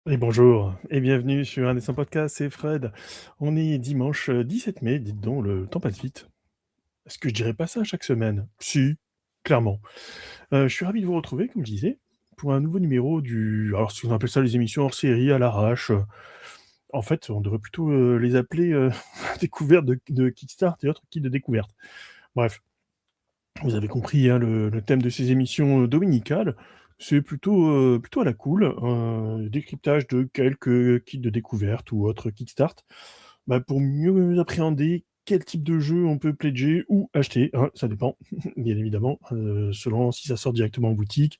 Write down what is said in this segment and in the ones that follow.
Et bonjour et bienvenue sur un dessin podcast, c'est Fred. On est dimanche 17 mai, dites donc, le temps passe vite. Est-ce que je dirais pas ça chaque semaine? Si, clairement. Je suis ravi de vous retrouver, comme je disais, pour un nouveau numéro alors si on appelle ça les émissions hors série, à l'arrache, en fait, on devrait plutôt les appeler découverte de Kickstart et autres kits de découverte. Bref, vous avez compris, hein, le thème de ces émissions dominicales, c'est plutôt à la cool, décryptage de quelques kits de découverte ou autres Kickstart, pour mieux appréhender quel type de jeu on peut pledger ou acheter, hein, ça dépend, bien évidemment, selon si ça sort directement en boutique,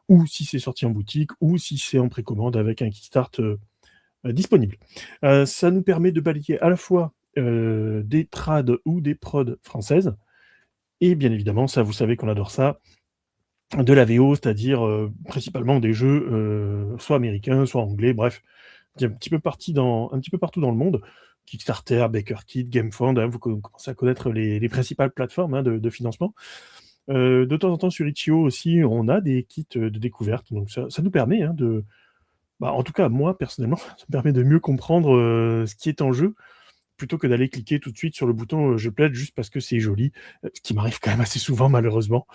ou si c'est sorti en boutique, ou si c'est en précommande avec un Kickstart disponible. Ça nous permet de balayer à la fois des trades ou des prods françaises, et bien évidemment, ça vous savez qu'on adore ça, de la VO, c'est-à-dire, principalement des jeux, soit américains, soit anglais, bref, qui est un petit peu partout dans le monde. Kickstarter, BakerKit, GameFound, hein, vous commencez à connaître les principales plateformes, hein, de financement. De temps en temps sur Itch.io aussi, on a des kits, de découverte, donc ça nous permet, hein, en tout cas moi personnellement, ça me permet de mieux comprendre, ce qui est en jeu, plutôt que d'aller cliquer tout de suite sur le bouton, «Je plaide» juste parce que c'est joli, ce qui m'arrive quand même assez souvent malheureusement.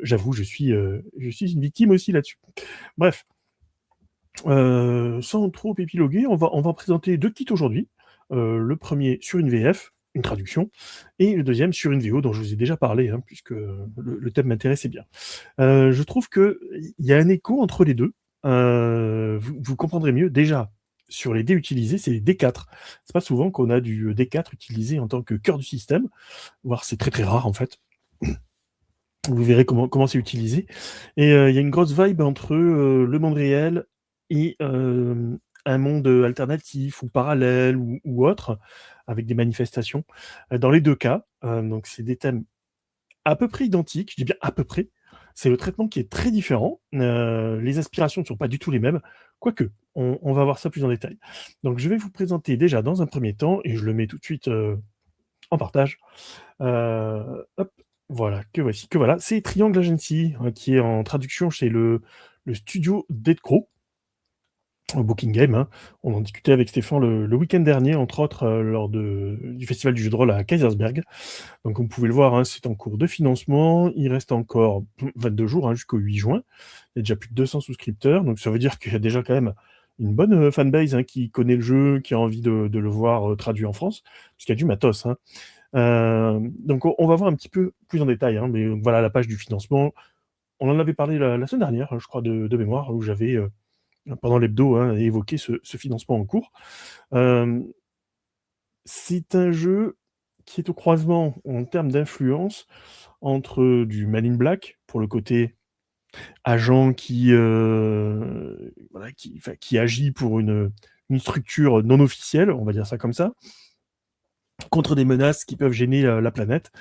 J'avoue, je suis une victime aussi là-dessus. Bref, sans trop épiloguer, on va présenter 2 kits aujourd'hui. Le premier sur une VF, une traduction, et le deuxième sur une VO dont je vous ai déjà parlé, hein, puisque le thème m'intéressait bien. Je trouve qu'il y a un écho entre les 2. Vous comprendrez mieux. Déjà, sur les dés utilisés, c'est les D4. C'est pas souvent qu'on a du D4 utilisé en tant que cœur du système, voire c'est très, très rare en fait. Vous verrez comment c'est utilisé, et il y a une grosse vibe entre, le monde réel et un monde, alternatif ou parallèle ou autre, avec des manifestations. Dans les 2 cas, donc c'est des thèmes à peu près identiques, je dis bien à peu près. C'est le traitement qui est très différent, les inspirations ne sont pas du tout les mêmes, quoique, on va voir ça plus en détail. Donc je vais vous présenter déjà dans un premier temps, et je le mets tout de suite, en partage. Hop, voilà, que voilà. C'est Triangle Agency, qui est en traduction chez le studio Dead Crow, au Booking Game, hein. On en discutait avec Stéphane le week-end dernier, entre autres, lors du festival du jeu de rôle à Kaisersberg. Donc comme vous pouvez le voir, hein, c'est en cours de financement. Il reste encore 22 jours, hein, jusqu'au 8 juin. Il y a déjà plus de 200 souscripteurs, donc ça veut dire qu'il y a déjà quand même une bonne, fanbase, hein, qui connaît le jeu, qui a envie de le voir, traduit en France, parce qu'il y a du matos, hein. Donc on va voir un petit peu plus en détail, hein, mais voilà la page du financement. On en avait parlé la semaine dernière, je crois, de mémoire, où j'avais, pendant l'hebdo, hein, évoqué ce financement en cours. Hem, c'est un jeu qui est au croisement, en termes d'influence, entre du Man in Black, pour le côté agent qui agit pour une structure non officielle, on va dire ça comme ça, contre des menaces qui peuvent gêner, la planète,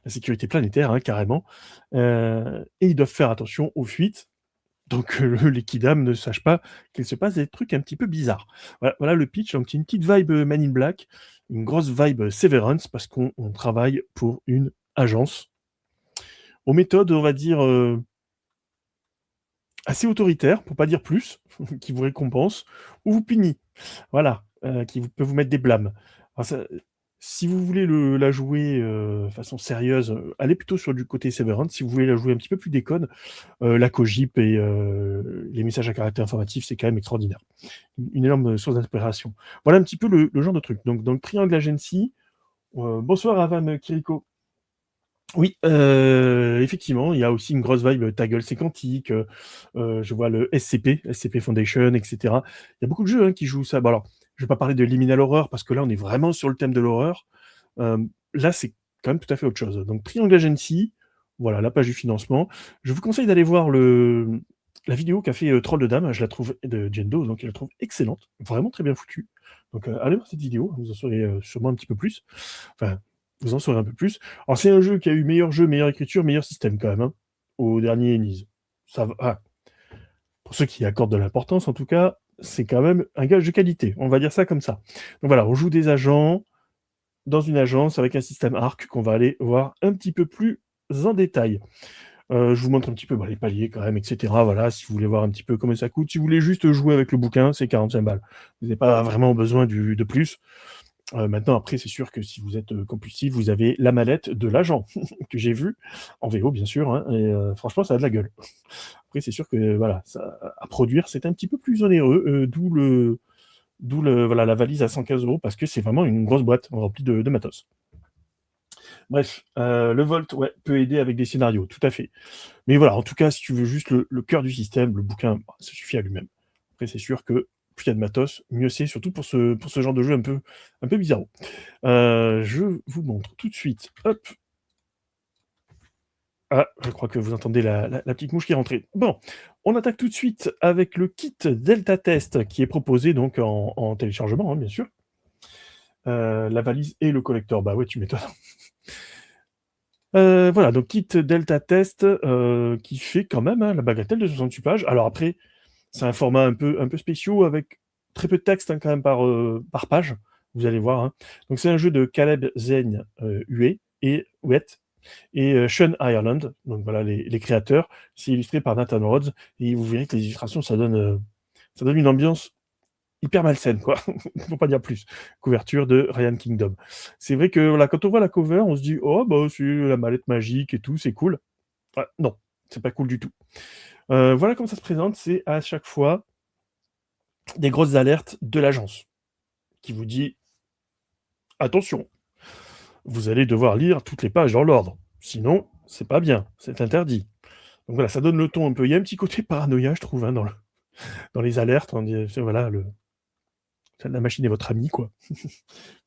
la sécurité planétaire, hein, carrément. Et ils doivent faire attention aux fuites, donc que les kidam ne sachent pas qu'il se passe des trucs un petit peu bizarres. Voilà le pitch, donc c'est une petite vibe, Man in Black, une grosse vibe, Severance, parce qu'on travaille pour une agence aux méthodes, on va dire, assez autoritaires, pour pas dire plus, qui vous récompense ou vous punit. Voilà, peut vous mettre des blâmes. Alors ça, si vous voulez la jouer, façon sérieuse, allez plutôt sur du côté Severance. Si vous voulez la jouer un petit peu plus déconne, la cogip et les messages à caractère informatif, c'est quand même extraordinaire. Une énorme source d'inspiration. Voilà un petit peu le genre de truc. Donc dans le Triangle Agency, bonsoir Avan Kiriko. Oui, effectivement, il y a aussi une grosse vibe, Ta gueule c'est quantique, je vois le SCP Foundation, et cetera. Il y a beaucoup de jeux, hein, qui jouent ça. Bon alors, je vais pas parler de Liminal Horror parce que là, on est vraiment sur le thème de l'horreur. Là, c'est quand même tout à fait autre chose. Donc Triangle Agency, voilà la page du financement. Je vous conseille d'aller voir la vidéo qu'a fait, Troll de Dame, je la trouve de Jendo, donc je la trouve excellente, vraiment très bien foutue. Donc, allez voir cette vidéo, vous en saurez, sûrement un petit peu plus. Enfin, vous en saurez un peu plus. Alors c'est un jeu qui a eu meilleur jeu, meilleure écriture, meilleur système quand même, hein, au dernier ENISE. Ça va, pour ceux qui accordent de l'importance en tout cas, c'est quand même un gage de qualité, on va dire ça comme ça. Donc voilà, on joue des agents dans une agence avec un système ARC qu'on va aller voir un petit peu plus en détail. Je vous montre un petit peu, bah, les paliers quand même et cetera, voilà, si vous voulez voir un petit peu comment ça coûte. Si vous voulez juste jouer avec le bouquin, c'est 45 balles. Vous avez pas vraiment besoin de plus. Maintenant après, c'est sûr que si vous êtes, compulsif, vous avez la mallette de l'agent que j'ai vue, en VO bien sûr, hein, et franchement ça a de la gueule. Après c'est sûr que voilà, ça à produire, c'est un petit peu plus onéreux, d'où voilà la valise à 115 € parce que c'est vraiment une grosse boîte remplie de matos. Bref, le Volt, ouais, peut aider avec des scénarios, tout à fait. Mais voilà, en tout cas, si tu veux juste le cœur du système, le bouquin, bah, ça suffit à lui-même. Après, c'est sûr que plus il y a de matos, mieux c'est, surtout pour ce genre de jeu un peu bizarro. Je vous montre tout de suite, hop. Ah, je crois que vous entendez la petite mouche qui est rentrée. Bon, on attaque tout de suite avec le kit Delta Test qui est proposé donc en téléchargement, hein, bien sûr. La valise et le collector, bah ouais, tu m'étonnes. Voilà, donc kit Delta Test, qui fait quand même, hein, la bagatelle de 68 pages. Alors après, c'est un format un peu spéciaux avec très peu de texte, hein, quand même par page, vous allez voir, hein. Donc c'est un jeu de Caleb Zane, Huet et Sean Ireland, donc voilà les créateurs. C'est illustré par Nathan Rhodes et vous verrez que les illustrations, ça donne une ambiance hyper malsaine, quoi. Faut pas dire plus. Couverture de Ryan Kingdom. C'est vrai que voilà, quand on voit la cover, on se dit: «Oh bah, c'est la mallette magique et tout, c'est cool». Ah non, c'est pas cool du tout. Voilà comment ça se présente, c'est à chaque fois des grosses alertes de l'agence qui vous dit: «Attention, vous allez devoir lire toutes les pages dans l'ordre, sinon c'est pas bien, c'est interdit». Donc voilà, ça donne le ton un peu. Il y a un petit côté paranoïa, je trouve, hein, dans les alertes. On dit, voilà, la machine est votre amie, quoi,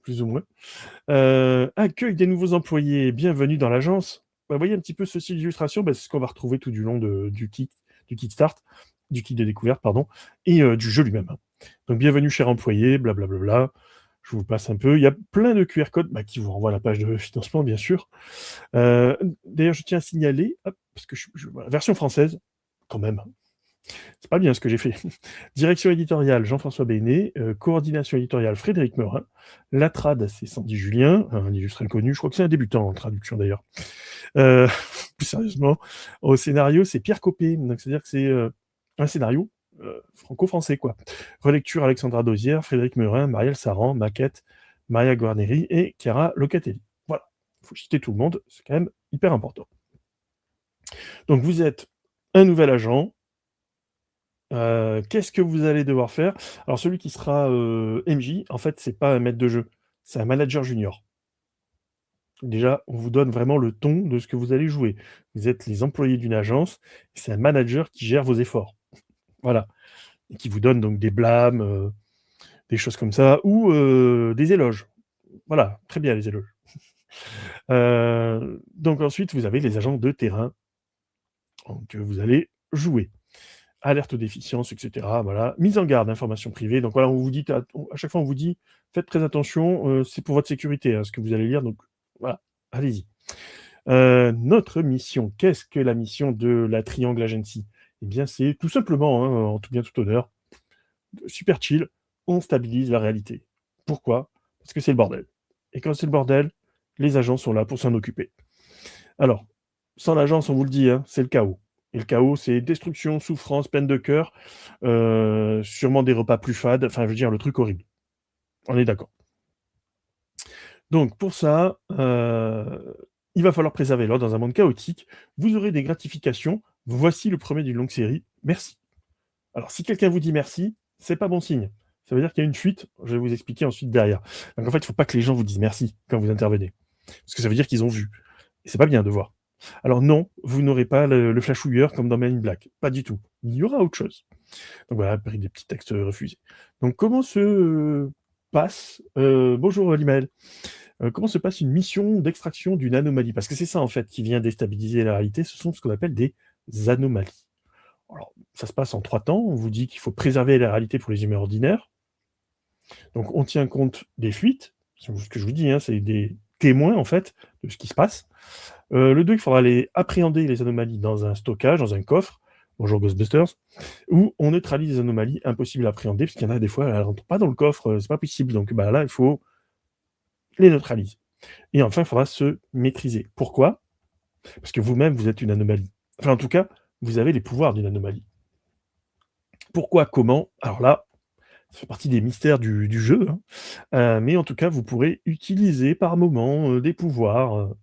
plus ou moins. Accueil des nouveaux employés, bienvenue dans l'agence. Bah, vous voyez un petit peu ce style d'illustration, bah, c'est ce qu'on va retrouver tout du long du kit start, du kit de découverte, pardon, et du jeu lui-même, hein. Donc bienvenue cher employé, blablabla. Je vous passe un peu. Il y a plein de QR codes, bah, qui vous renvoient à la page de financement, bien sûr. D'ailleurs, je tiens à signaler, hop, parce que voilà, version française, quand même. C'est pas bien ce que j'ai fait. Direction éditoriale Jean-François Bénet, coordination éditoriale Frédéric Meurin, la trad c'est Sandy Julien, un illustrateur connu, je crois que c'est un débutant en traduction d'ailleurs. Heu, Plus sérieusement, au scénario c'est Pierre Copé, donc c'est-à-dire que c'est, un scénario, franco-français quoi. Relecture Alexandra Dosière, Frédéric Meurin, Marielle Saran, maquette Maria Guarneri et Chiara Locatelli. Voilà, faut citer tout le monde, c'est quand même hyper important. Donc vous êtes un nouvel agent. Qu'est-ce que vous allez devoir faire? Alors celui qui sera, MJ, en fait, c'est pas un maître de jeu, c'est un manager junior. Déjà, on vous donne vraiment le ton de ce que vous allez jouer. Vous êtes les employés d'une agence, et c'est un manager qui gère vos efforts. Voilà, et qui vous donne donc des blâmes, des choses comme ça ou, des éloges. Voilà, très bien les éloges. Donc ensuite, vous avez les agents de terrain, donc vous allez jouer. Alerte aux déficiences, et cetera, voilà. Mise en garde, information privée, donc voilà, on vous dit à chaque fois, on vous dit: «Faites très attention, c'est pour votre sécurité, hein, ce que vous allez lire», donc voilà, allez-y. Notre mission, qu'est-ce que la mission de la Triangle Agency? Eh bien, c'est tout simplement, hein, en tout bien tout honneur, super chill, on stabilise la réalité. Pourquoi? Parce que c'est le bordel et quand c'est le bordel, les agents sont là pour s'en occuper. Alors, sans l'agence, on vous le dit, hein, c'est le chaos. Et le chaos, c'est destruction, souffrance, peine de cœur, sûrement des repas plus fades, enfin, je veux dire, le truc horrible. On est d'accord. Donc pour ça, il va falloir préserver l'ordre dans un monde chaotique. Vous aurez des gratifications. Voici le premier d'une longue série. Merci. Alors si quelqu'un vous dit merci, c'est pas bon signe. Ça veut dire qu'il y a une fuite. Je vais vous expliquer ensuite derrière. Donc en fait, il ne faut pas que les gens vous disent merci quand vous intervenez. Parce que ça veut dire qu'ils ont vu. Et c'est pas bien de voir. Alors non, vous n'aurez pas le flashouilleur comme dans Men in Black, pas du tout. Il y aura autre chose. Donc voilà, après des petits textes, refusés. Donc comment se, passe bonjour, Limaël. Comment se passe une mission d'extraction d'une anomalie? Parce que c'est ça en fait qui vient déstabiliser la réalité, ce sont ce qu'on appelle des anomalies. Alors ça se passe en 3 temps, on vous dit qu'il faut préserver la réalité pour les humains ordinaires. Donc on tient compte des fuites, c'est ce que je vous dis, hein, c'est des témoins en fait de ce qui se passe. Le 2, il faudra aller appréhender les anomalies dans un stockage, dans un coffre, bonjour Ghostbusters, où on neutralise les anomalies impossibles à appréhender, parce qu'il y en a des fois, elles rentrent pas dans le coffre, c'est pas possible, donc bah, là, il faut les neutraliser. Et enfin, il faudra se maîtriser. Pourquoi? Parce que vous-même, vous êtes une anomalie. Enfin, en tout cas, vous avez les pouvoirs d'une anomalie. Pourquoi? Comment? Alors là, ça fait partie des mystères du jeu, hein, mais en tout cas, vous pourrez utiliser par moment, des pouvoirs,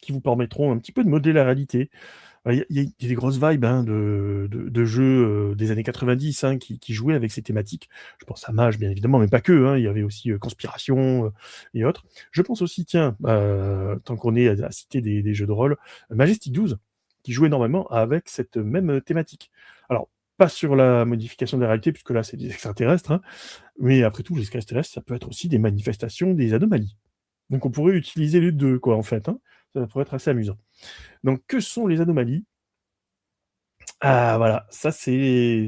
qui vous permettront un petit peu de modeler la réalité. Il y a des grosses vibes, hein, de jeux, des années 90, hein, qui jouaient avec ces thématiques. Je pense à Mage, bien évidemment, mais pas que, hein, il y avait aussi, Conspiration, et autres. Je pense aussi, tiens, tant qu'on est à citer des jeux de rôle, Majestic 12, qui joue énormément avec cette même, thématique. Alors, pas sur la modification de la réalité, puisque là, c'est des extraterrestres, hein, mais après tout, les extraterrestres, ça peut être aussi des manifestations des anomalies. Donc on pourrait utiliser les 2, quoi, en fait, hein. Ça pourrait être assez amusant. Donc que sont les anomalies? Ah voilà, ça c'est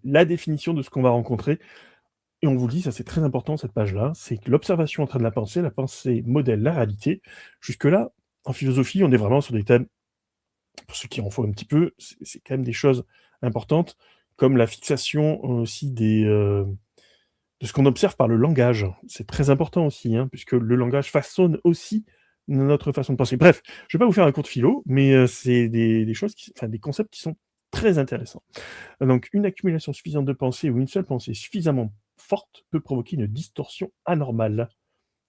la définition de ce qu'on va rencontrer et on vous le dit, ça c'est très important cette page-là, c'est que l'observation entraîne la pensée modèle la réalité. Jusque-là, en philosophie, on est vraiment sur des thèmes, pour ceux qui en font un petit peu, c'est quand même des choses importantes, comme la fixation aussi de ce qu'on observe par le langage. C'est très important aussi, hein, puisque le langage façonne aussi notre façon de penser. Bref, je vais pas vous faire un cours de philo, mais c'est des choses enfin des concepts qui sont très intéressants. Donc une accumulation suffisante de pensées ou une seule pensée suffisamment forte peut provoquer une distorsion anormale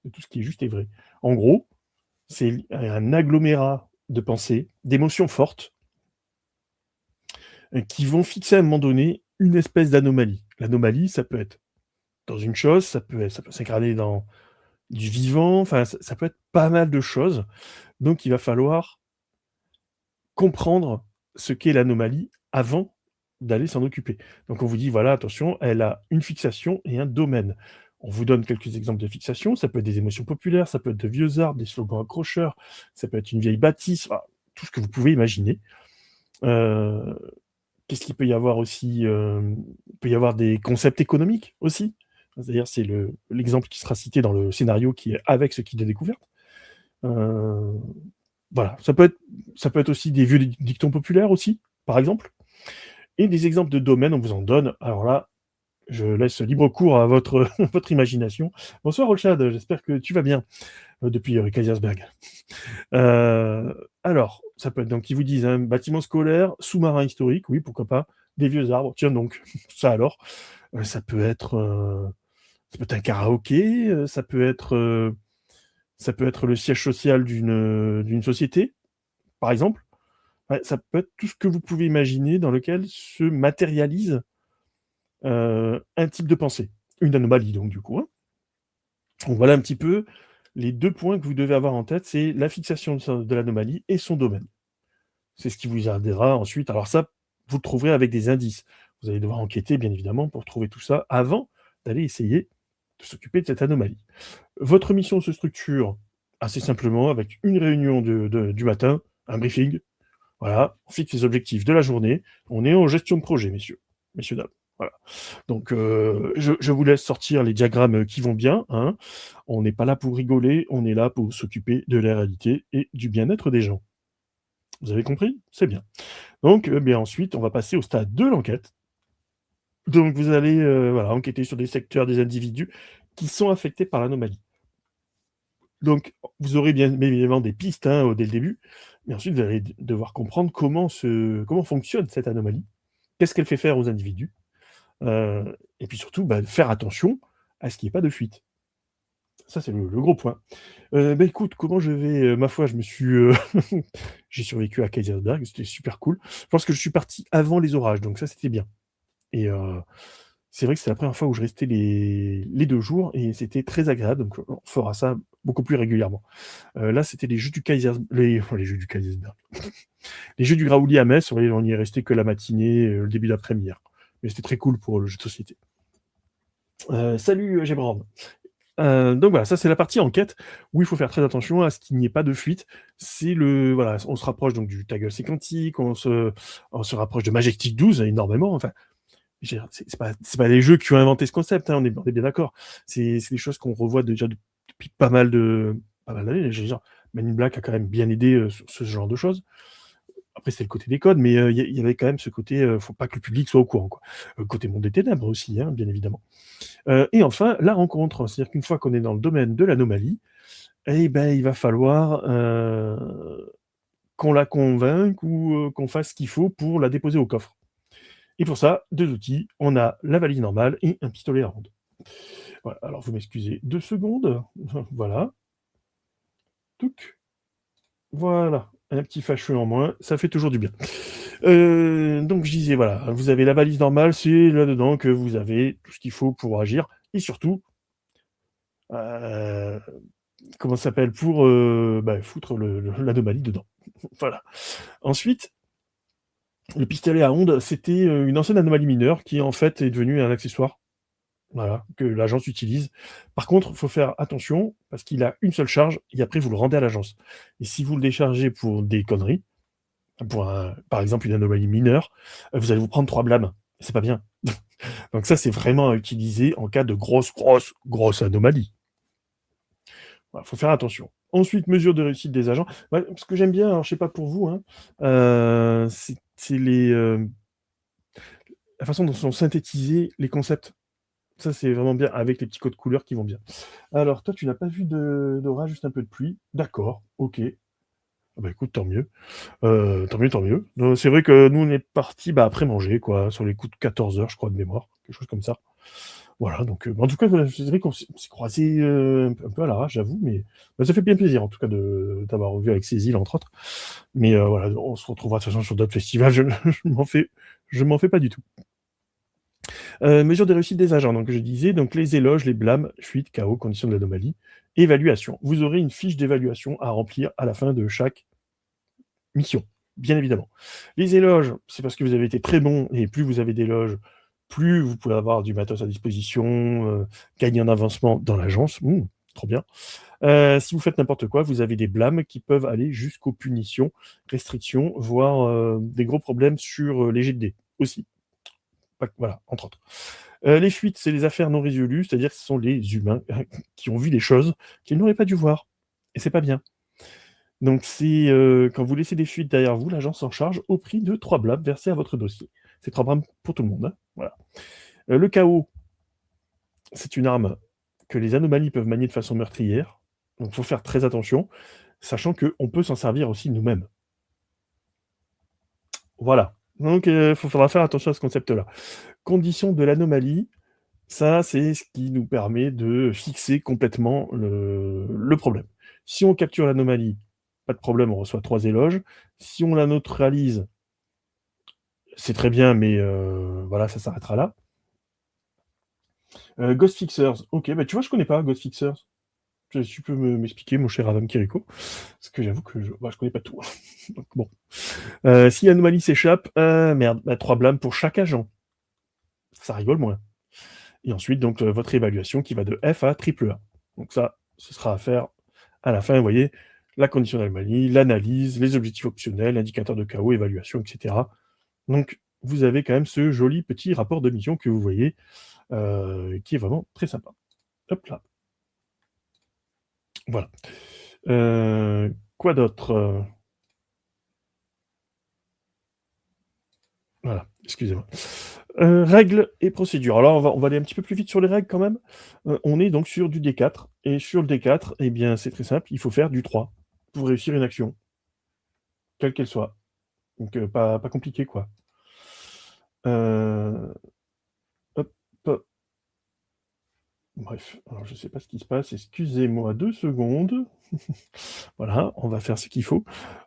de tout ce qui est juste et vrai. En gros, c'est un agglomérat de pensées, d'émotions fortes, qui vont fixer à un moment donné une espèce d'anomalie. L'anomalie, ça peut être dans une chose, ça peut s'incarner dans du vivant, enfin ça peut être pas mal de choses. Donc il va falloir comprendre ce qu'est l'anomalie avant d'aller s'en occuper. Donc on vous dit: «Voilà, attention, elle a une fixation et un domaine». On vous donne quelques exemples de fixation, ça peut être des émotions populaires, ça peut être de vieux arbres, des slogans accrocheurs, ça peut être une vieille bâtisse, enfin tout ce que vous pouvez imaginer. Heu, Qu'est-ce qu'il peut y avoir aussi? Il peut y avoir des concepts économiques aussi. C'est-à-dire c'est l'exemple qui sera cité dans le scénario qui est avec ce kit de découverte. Heu, voilà, ça peut être aussi des vieux dictons populaires aussi, par exemple, et des exemples de domaines, on vous en donne. Alors là, je laisse libre cours à votre votre imagination. Bonsoir Rolchad, j'espère que tu vas bien, depuis, Kaysersberg. Alors, ça peut être donc ils vous disent, hein, bâtiment scolaire, sous-marin historique, oui, pourquoi pas, des vieux arbres, tiens donc, ça alors. Ça peut être un karaoké, ça peut être le siège social d'une société, par exemple. Ouais, ça peut être tout ce que vous pouvez imaginer dans lequel se matérialise, un type de pensée. Une anomalie donc du coup, hein. Donc voilà un petit peu les 2 points que vous devez avoir en tête, c'est la fixation de l'anomalie et son domaine. C'est ce qui vous aidera ensuite, alors ça, vous le trouverez avec des indices. Vous allez devoir enquêter bien évidemment pour trouver tout ça avant d'aller essayer de s'occuper de cette anomalie. Votre mission se structure assez simplement avec une réunion du matin, un briefing. Voilà, on fixe les objectifs de la journée. On est en gestion de projet, messieurs, dames. Voilà. Donc, je vous laisse sortir les diagrammes qui vont bien, hein. On n'est pas là pour rigoler, on est là pour s'occuper de la réalité et du bien-être des gens. Vous avez compris? C'est bien. Donc, bien ensuite, on va passer au stade de l'enquête. Donc, vous allez voilà, enquêter sur des secteurs, des individus qui sont affectés par l'anomalie. Donc, vous aurez bien évidemment des pistes, hein, dès le début, mais ensuite vous allez devoir comprendre comment fonctionne cette anomalie. Qu'est-ce qu'elle fait faire aux individus? Et puis surtout, bah, faire attention à ce qu'il y ait pas de fuite. Ça, c'est le gros point. Bah, écoute, comment je vais? Ma foi, je me suis, j'ai survécu à Kaisersberg, c'était super cool. Je pense que je suis parti avant les orages, donc ça, c'était bien et c'est vrai que c'est la première fois où je restais les 2 jours et c'était très agréable, donc on fera ça beaucoup plus régulièrement. Là, c'était les jeux du Kaisersberg. Les jeux du Graouli à Metz, ouais, on y est resté que la matinée, le début d'après-midi hier. Mais c'était très cool pour le jeu de société. Salut, Gébrand. Donc voilà, ça c'est la partie enquête où il faut faire très attention à ce qu'il n'y ait pas de fuite. Voilà, on se rapproche donc du Ta gueule, c'est quantique, on se rapproche de Majestic 12 énormément. Enfin, je veux dire, c'est pas les jeux qui ont inventé ce concept, hein, on est bien d'accord. C'est des choses qu'on revoit déjà depuis pas mal d'années. Je veux dire, Men in Black a quand même bien aidé, sur ce genre de choses. Après, c'est le côté des codes, mais il y avait quand même ce côté, faut pas que le public soit au courant, quoi. Côté Monde des ténèbres aussi, hein, bien évidemment. Et enfin, la rencontre. C'est-à-dire qu'une fois qu'on est dans le domaine de l'anomalie, eh ben, il va falloir, qu'on la convainque ou qu'on fasse ce qu'il faut pour la déposer au coffre. Et pour ça, 2 outils, on a la valise normale et un pistolet à ronde. Voilà, alors vous m'excusez 2 secondes. Voilà. Touc. Voilà, un petit fâcheux en moins, ça fait toujours du bien. Donc je disais, voilà, vous avez la valise normale, c'est là-dedans que vous avez tout ce qu'il faut pour agir et surtout, heu, comment ça s'appelle? Pour, foutre l'anomalie dedans. Voilà. Ensuite, le pistolet à ondes, c'était, une ancienne anomalie mineure qui, en fait, est devenue un accessoire, voilà, que l'agence utilise. Par contre, il faut faire attention parce qu'il a une seule charge et après vous le rendez à l'agence et si vous le déchargez pour des conneries, pour par exemple une anomalie mineure, vous allez vous prendre 3 blâmes. C'est pas bien. Donc ça, c'est vraiment à utiliser en cas de grosse anomalie. Voilà, faut faire attention. Ensuite, mesure de réussite des agents. Ouais, ce que j'aime bien, alors je sais pas pour vous, hein, c'est la façon dont sont synthétisés les concepts. Ça, c'est vraiment bien, avec les petits codes couleurs qui vont bien. Alors toi, tu n'as pas vu d'orage, juste un peu de pluie. D'accord, OK. Ah bah, écoute, tant mieux. Tant mieux, tant mieux. C'est vrai que nous, on est partis, bah, après manger, quoi, sur les coups de 14h, je crois, de mémoire, quelque chose comme ça. Voilà, donc en tout cas, voilà, c'est vrai qu'on s'est croisés, un peu à l'arrache, j'avoue, mais bah, ça fait bien plaisir, en tout cas, de t'avoir revu avec Cécile, entre autres. Mais voilà, on se retrouvera de toute façon sur d'autres festivals, je m'en fais pas du tout. Mesure de réussite des agents, donc je disais, donc les éloges, les blâmes, fuite, chaos, conditions de l'anomalie, évaluation. Vous aurez une fiche d'évaluation à remplir à la fin de chaque mission, bien évidemment. Les éloges, c'est parce que vous avez été très bon et plus vous avez d'éloges, plus vous pouvez avoir du matos à disposition, gagner en avancement dans l'agence. Trop bien. Si vous faites n'importe quoi, vous avez des blâmes qui peuvent aller jusqu'aux punitions, restrictions, voire, des gros problèmes sur, les jets de dés aussi. Pas voilà, entre autres. Les fuites, c'est les affaires non résolues, c'est-à-dire que ce sont les humains qui ont vu des choses qu'ils n'auraient pas dû voir et c'est pas bien. Donc c'est, quand vous laissez des fuites derrière vous, l'agent s'en charge au prix de 3 blâmes versés à votre dossier. C'est 3 blâmes pour tout le monde, hein, voilà. Le chaos, c'est une arme que les anomalies peuvent manier de façon meurtrière, donc faut faire très attention, sachant qu'on peut s'en servir aussi nous-mêmes. Voilà, donc faudra faire attention à ce concept-là. Condition de l'anomalie, ça, c'est ce qui nous permet de fixer complètement le problème. Si on capture l'anomalie, pas de problème, on reçoit 3 éloges. Si on la neutralise, c'est très bien, mais voilà, ça s'arrêtera là. Ghost Fixers, OK, bah, tu vois, je connais pas Ghost Fixers. Tu peux m'expliquer, mon cher Adam Kiriko? Parce que j'avoue que je connais pas tout. Donc bon. Si l'anomalie s'échappe, merde, bah, 3 blâmes pour chaque agent. Ça rigole moins. Et ensuite, donc, votre évaluation qui va de F à triple A. Donc ça, ce sera à faire à la fin, vous voyez, la condition d'anomalie, l'analyse, les objectifs optionnels, l'indicateur de chaos, évaluation, et cetera. Donc, vous avez quand même ce joli petit rapport de mission que vous voyez, qui est vraiment très sympa. Hop là. Voilà. Quoi d'autre? Voilà, excusez-moi. Règles et procédures. Alors on va aller un petit peu plus vite sur les règles quand même. On est donc sur du D4 et sur le D4, eh bien, c'est très simple, il faut faire du 3 pour réussir une action, quelle qu'elle soit. Donc pas compliqué, quoi. Heu, hop, bref, alors je sais pas ce qui se passe, excusez-moi 2 secondes. Voilà, on va faire ce qu'il faut.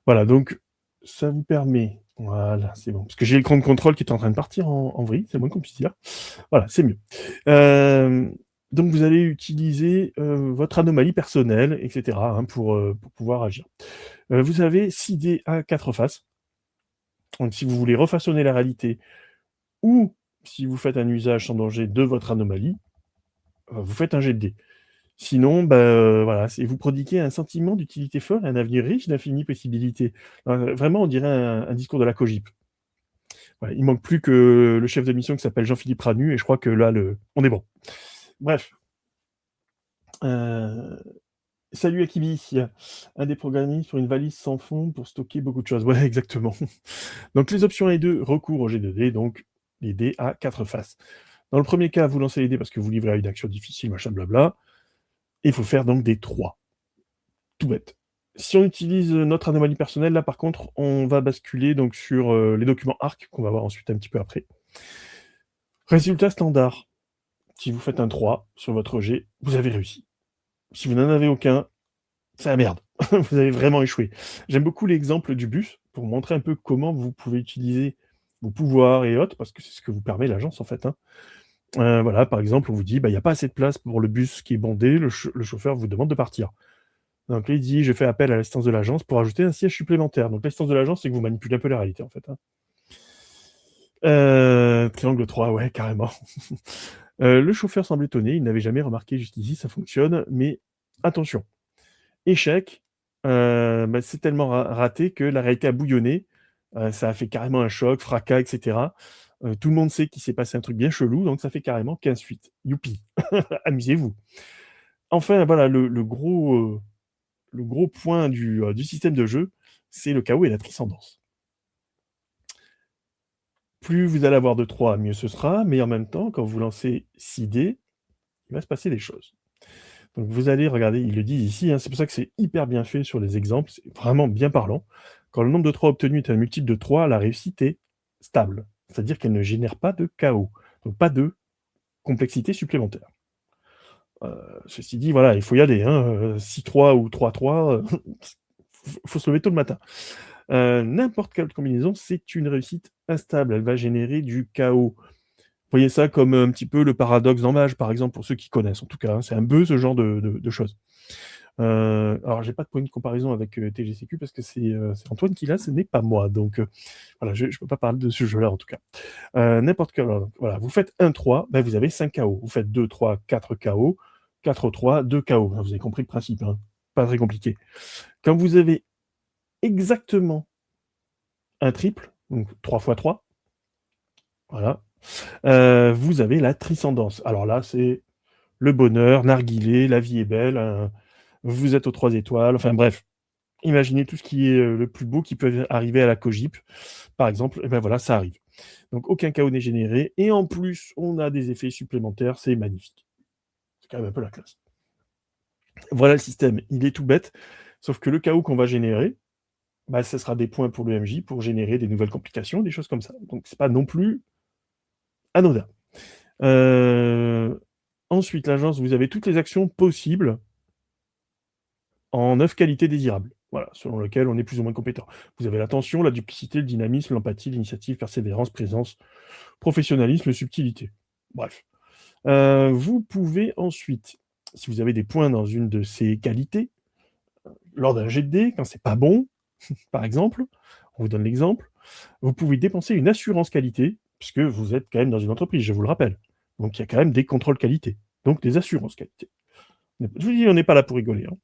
Voilà, donc ça vous permet voilà, c'est bon, parce que j'ai l'écran de contrôle qui est en train de partir en vrille, c'est moins qu'on puisse dire. Voilà, c'est mieux. Donc vous allez utiliser, votre anomalie personnelle et cetera, hein, pour pouvoir agir. Vous avez 6 dés à 4 faces. Donc si vous voulez refaçonner la réalité ou si vous faites un usage sans danger de votre anomalie, vous faites un jet de dés. Sinon, bah, voilà, c'est vous prodiguez un sentiment d'utilité fort et un avenir riche d'infinies possibilités. Vraiment, on dirait un discours de la Cogip. Voilà, il manque plus que le chef de mission qui s'appelle Jean-Philippe Ranu et je crois que là, on est bon. Bref. Heu, salut Akibi, un des programmistes pour une valise sans fond pour stocker beaucoup de choses. Ouais, exactement. Donc les options A2, recours au G2D, donc les dés à 4 faces. Dans le premier cas, vous lancez les dés parce que vous livrez à une action difficile, machin blabla. Et il faut faire donc des 3. Tout bête. Si on utilise notre anomalie personnelle, là, par contre, on va basculer donc sur les documents ARC, qu'on va voir ensuite un petit peu après. Résultat standard. Si vous faites un 3 sur votre jet, vous avez réussi. Si vous n'en avez aucun, c'est la merde. Vous avez vraiment échoué. J'aime beaucoup l'exemple du bus pour montrer un peu comment vous pouvez utiliser vos pouvoirs et autres, parce que c'est ce que vous permet l'agence en fait, hein. Voilà, par exemple, on vous dit: «Bah, il y a pas assez de place pour le bus qui est bondé», le chauffeur vous demande de partir. Donc là, il dit: «Je fais appel à l'assistance de l'agence pour ajouter un siège supplémentaire». Donc l'assistance de l'agence, c'est que vous manipulez un peu la réalité en fait, hein. Triangle 3, ouais, carrément. Le chauffeur semble étonné, il n'avait jamais remarqué jusqu'ici, ça fonctionne, mais attention, échec, bah, c'est tellement raté que la réalité a bouillonné, ça a fait carrément un choc, fracas et cetera. Tout le monde sait qu'il s'est passé un truc bien chelou, donc ça fait carrément 15 fuites. Youpi! Amusez-vous. Enfin, voilà, le gros point du système de jeu, c'est le chaos et la transcendance. Plus vous allez avoir de 3, mieux ce sera, mais en même temps, quand vous lancez 6 dés, il va se passer des choses. Donc vous allez regarder, ils le disent ici, hein, c'est pour ça que c'est hyper bien fait sur les exemples, c'est vraiment bien parlant. Quand le nombre de 3 obtenu est un multiple de 3, la réussite est stable, c'est-à-dire qu'elle ne génère pas de chaos, donc pas de complexité supplémentaire. Ceci dit, voilà, il faut y aller, hein, 6-3 ou 3-3, faut se lever tôt le matin. N'importe quelle combinaison, c'est une réussite instable, elle va générer du chaos. Voyez ça comme un petit peu le paradoxe dans Mage, par exemple, pour ceux qui connaissent en tout cas, hein, c'est un peu ce genre de choses. Alors j'ai pas de point de comparaison avec, TGCQ parce que c'est Antoine qui l'a, ce n'est pas moi, donc voilà, je peux pas parler de ce jeu-là en tout cas. N'importe quel voilà, vous faites 1-3, bah, vous avez 5 KO. Vous faites 2-3, 4 KO, 4-3, 2 KO. Vous avez compris le principe, hein, pas très compliqué. Quand vous avez exactement un triple, donc 3 fois 3, voilà, vous avez la transcendance. Alors là, c'est le bonheur, narguilé, la vie est belle, vous êtes aux 3 étoiles, enfin bref. Imaginez tout ce qui est, le plus beau qui peut arriver à la Cogip, par exemple, et ben voilà, ça arrive. Donc aucun chaos n'est généré et en plus, on a des effets supplémentaires, c'est magnifique. C'est quand même un peu la classe. Voilà le système, il est tout bête, sauf que le chaos qu'on va générer, bah, ça sera des points pour le MJ pour générer des nouvelles complications, des choses comme ça. Donc c'est pas non plus anodin. Heu, Ensuite, l'agence, vous avez toutes les actions possibles en 9 qualités désirables. Voilà, selon lesquelles on est plus ou moins compétent. Vous avez l'attention, la duplicité, le dynamisme, l'empathie, l'initiative, persévérance, présence, professionnalisme, subtilité. Bref. Vous pouvez ensuite, si vous avez des points dans une de ces qualités, lors d'un jet de dés, quand c'est pas bon, par exemple, on vous donne l'exemple, vous pouvez dépenser une assurance qualité, puisque vous êtes quand même dans une entreprise, je vous le rappelle. Donc il y a quand même des contrôles qualité, donc des assurances qualité. Je vous dis, on n'est pas là pour rigoler, hein.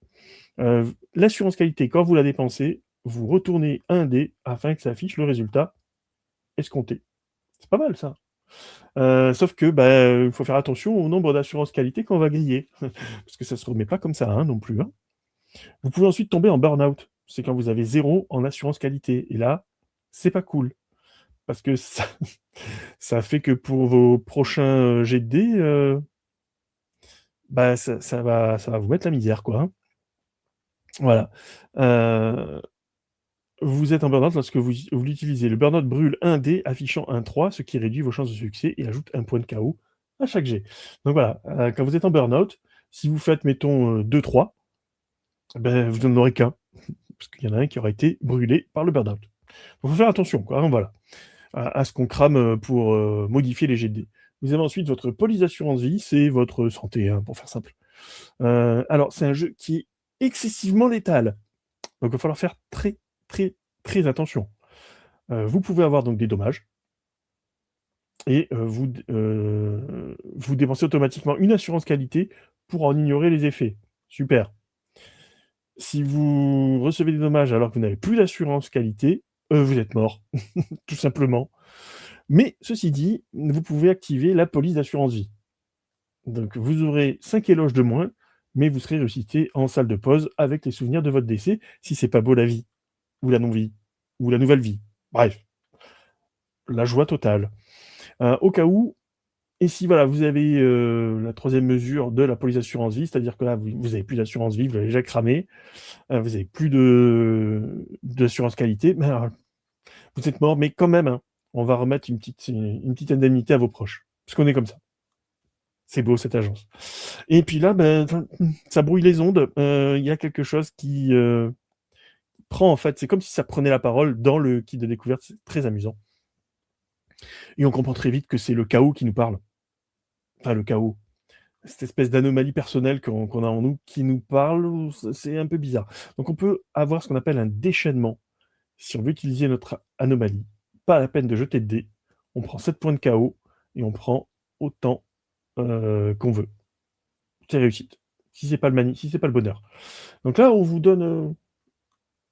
L'assurance qualité, quand vous la dépensez, vous retournez un dé afin que ça affiche le résultat escompté. C'est pas mal ça. Sauf que, bah, il faut faire attention au nombre d'assurances qualité qu'on va griller. Parce que ça se remet pas comme ça, hein, non plus, hein. Vous pouvez ensuite tomber en burn-out. C'est quand vous avez 0 en assurance qualité et là, c'est pas cool. Parce que ça ça fait que pour vos prochains, jets de dés, bah, ça va vous mettre la misère, quoi, hein. Voilà. Heu Vous êtes en burn-out lorsque vous l'utilisez. Le burn-out brûle un dé affichant un 3, ce qui réduit vos chances de succès et ajoute un point de KO à chaque jet. Donc voilà, quand vous êtes en burn-out, si vous faites mettons, 2-3, ben, vous n'en aurez qu'1, parce qu'il y en a un qui aura été brûlé par le burn-out. Donc faut faire attention quoi, hein, voilà, à ce qu'on crame, pour, modifier les jets de dés. Vous avez ensuite votre police d'assurance vie, c'est votre santé, hein, pour faire simple. Alors c'est un jeu qui est excessivement létal, donc il va falloir faire très, très, très attention. Vous pouvez avoir donc des dommages et vous dépensez automatiquement une assurance qualité pour en ignorer les effets. Super. Si vous recevez des dommages alors que vous n'avez plus d'assurance qualité, vous êtes mort, tout simplement. Mais ceci dit, vous pouvez activer la police d'assurance vie. Donc vous aurez 5 éloges de moins, mais vous serez ressuscité en salle de pause avec les souvenirs de votre décès, si c'est pas beau la vie, ou la non-vie, ou la nouvelle vie. Bref, la joie totale. Au cas où Et si voilà, vous avez la troisième mesure de la police d'assurance vie, c'est-à-dire que là, vous avez plus d'assurance vie, vous l'avez déjà cramé, vous avez plus d'assurance qualité, mais alors, vous êtes mort, mais quand même, hein, on va remettre une petite indemnité à vos proches. Parce qu'on est comme ça. C'est beau cette agence. Et puis là, ben, ça brouille les ondes. Il y a quelque chose qui prend en fait, c'est comme si ça prenait la parole dans le kit de découverte. C'est très amusant. Et on comprend très vite que c'est le chaos qui nous parle. Enfin, le chaos. Cette espèce d'anomalie personnelle qu'on a en nous qui nous parle, c'est un peu bizarre. Donc on peut avoir ce qu'on appelle un déchaînement. Si on veut utiliser notre anomalie, pas la peine de jeter de dés. On prend 7 points de chaos et on prend autant qu'on veut. C'est réussite. Si c'est pas si c'est pas le bonheur. Donc là, on vous donne,